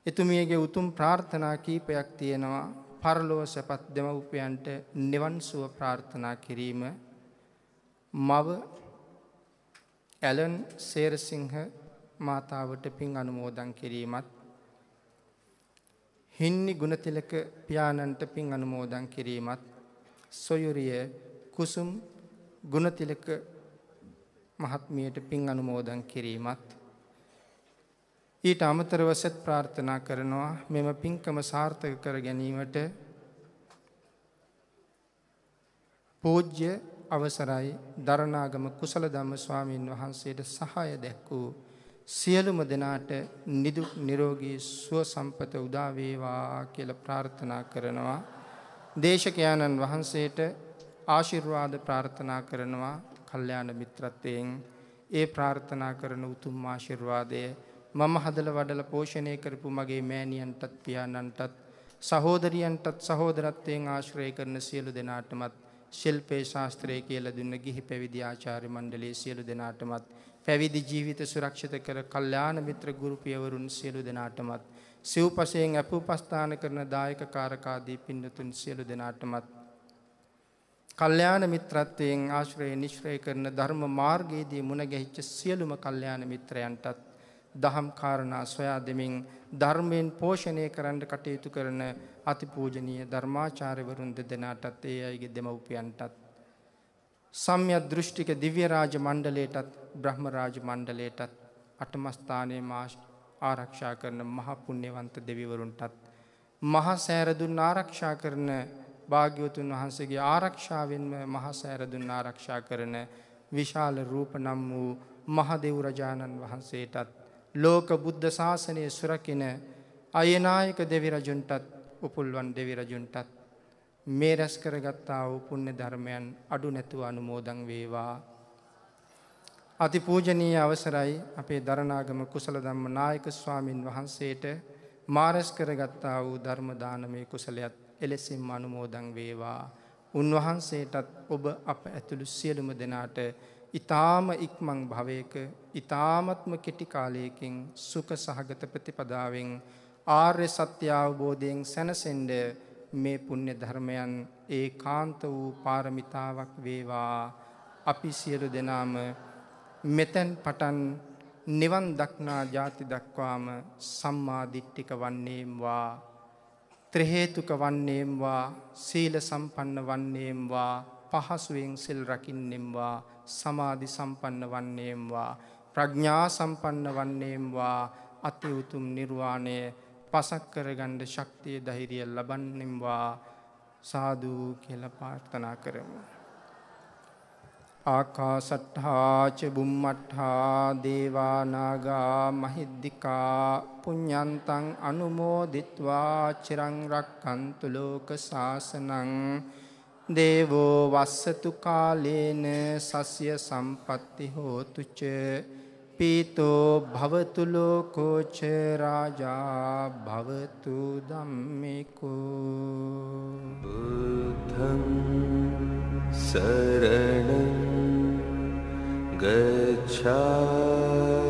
A: එතුමියගේ උතුම් ප්‍රාර්ථනා කීපයක් තියෙනවා. පරලොව සැපත් දෙමව්පියන්ට නිවන් සුව ප්‍රාර්ථනා කිරීම, මව ඇලන් සේරසිංහ මාතාවට පින් අනුමෝදන් කිරීමත්, හින්නි ගුණතිලක පියාණන්ට පින් අනුමෝදන් කිරීමත්, සොයුරිය කුසුම් ගුණතිලක මහත්මියට පින් අනුමෝදන් කිරීමත්, ඊට අමතරව සත් ප්‍රාර්ථනා කරනවා මෙම පින්කම සාර්ථක කර ගැනීමට පූජ්‍ය අවසරයි දරණාගම කුසල ධම්ම ස්වාමීන් වහන්සේට සහාය දැක්වූ සියලුම දෙනාට නිදුක් නිරෝගී සුව සම්පත උදා වේවා කියලා ප්‍රාර්ථනා කරනවා. දේශකයන්න් වහන්සේට ආශිර්වාද ප්‍රාර්ථනා කරනවා. කල්යාණ මිත්‍රත්වයෙන් ඒ ප්‍රාර්ථනා කරන උතුම් ආශිර්වාදය මම හදල වඩල පෝෂණය කරපු මගේ මෑණියන්ටත් පියාණන්ටත් සහෝදරියන්ටත් සහෝදරත්වයෙන් ආශ්‍රය කරන සියලු දෙනාටමත්, ශිල්පේ ශාස්ත්‍රයේ කියලා දුන්න ගිහි පැවිදි ආචාර්ය මණ්ඩලයේ සියලු දෙනාටමත්, පැවිදි ජීවිත සුරක්ෂිත කර කල්යාණ මිත්‍ර ගුරු පියවරුන් සියලු දෙනාටමත්, සිව්පසයෙන් අපුපස්ථාන කරන දායක කාරකාදී පින්නතුන් සියලු දෙනාටමත්, කල්යාණ මිත්‍රත්වයෙන් ආශ්‍රය නිශ්‍රය කරන ධර්ම මාර්ගයේදී මුණ ගැහිච්ච සියලුම කල්යාණ මිත්‍රයන්ටත් දහම් කාරණා සොයා දෙමින් ධර්මයෙන් පෝෂණය කරන්න කටයුතු කරන අතිපූජනීය ධර්මාචාර්යවරුන් දෙදෙනාටත්, ඒ අයගේ දෙමව්පියන්ටත්, සම්‍යක් දෘෂ්ටික දිව්‍ය රාජ මණ්ඩලයටත් බ්‍රහ්ම රාජ මණ්ඩලයටත්, අටම ස්ථානයේ ආරක්ෂා කරන මහ පුණ්‍යවන්ත දෙවිවරුන්ටත්, මහා සෑරදුන් ආරක්ෂා කරන භාග්‍යවතුන් වහන්සේගේ ආරක්ෂාවෙන්ම මහා සෑරදුන් ආරක්ෂා කරන විශාල රූප නම් වූ මහදෙව් රජාණන් වහන්සේටත්, ලෝක බුද්ධ ශාසනය සුරකින අයනායක දෙවි රජුන්ටත්, උපුල්වන් දෙවි රජුන්ටත් මේ රැස් කරගත්තා වූ පුණ්‍ය ධර්මයන් අඩු නැතුව අනුමෝදන් වේවා. අතිපූජනීය අවසරයි අපේ දරණාගම කුසල ධම්ම නායක ස්වාමින් වහන්සේට මා රැස් කරගත්තා වූ ධර්ම දානමය කුසලයත් එලෙසින්ම අනුමෝදන් වේවා. උන්වහන්සේටත් ඔබ අප ඇතුළු සියලුම දෙනාට ඊ타ම ඉක්මන් භවයක ඊ타මත්ම කෙටි කාලයකින් සුඛ සහගත ප්‍රතිපදාවෙන් ආර්ය සත්‍ය අවබෝධයෙන් සැනසෙන්න මේ පුණ්‍ය ධර්මයන් ඒකාන්ත වූ පාරමිතාවක් වේවා. අපි සියලු දෙනාම මෙතෙන් පටන් නිවන් දක්නා ජාති දක්වාම සම්මා දිට්ඨික වන්නේම්වා, ත්‍රි හේතුක වන්නේම්වා, සීල සම්පන්න වන්නේම්වා, පහසුවෙන් සිල් රකින්නෙම්වා, සමාධි සම්පන්න වන්නේම්වා, ප්‍රඥා සම්පන්න වන්නේම්වා, අති උතුම් නිර්වාණය පසක් කරගන්න ශක්තිය ධෛර්යය ලබන්නෙම්වා. සාදු කියලා ප්‍රාර්ථනා කරමු. ආකාසට්ඨා ච බුම්මට්ඨා දේවා නාග මහිද්దికා පුඤ්ඤන්තං අනුමෝදිත්වා චිරං රක්ඛන්තු ලෝක සාසනං. දේවෝ වස්සතු කාලේන සස්ය සම්පatti හෝතු ච පීතෝ භවතු ලෝකෝච රාජා භවතු ධම්මිකෝ.
B: බුද්ධං සරණං ගච්ඡාමි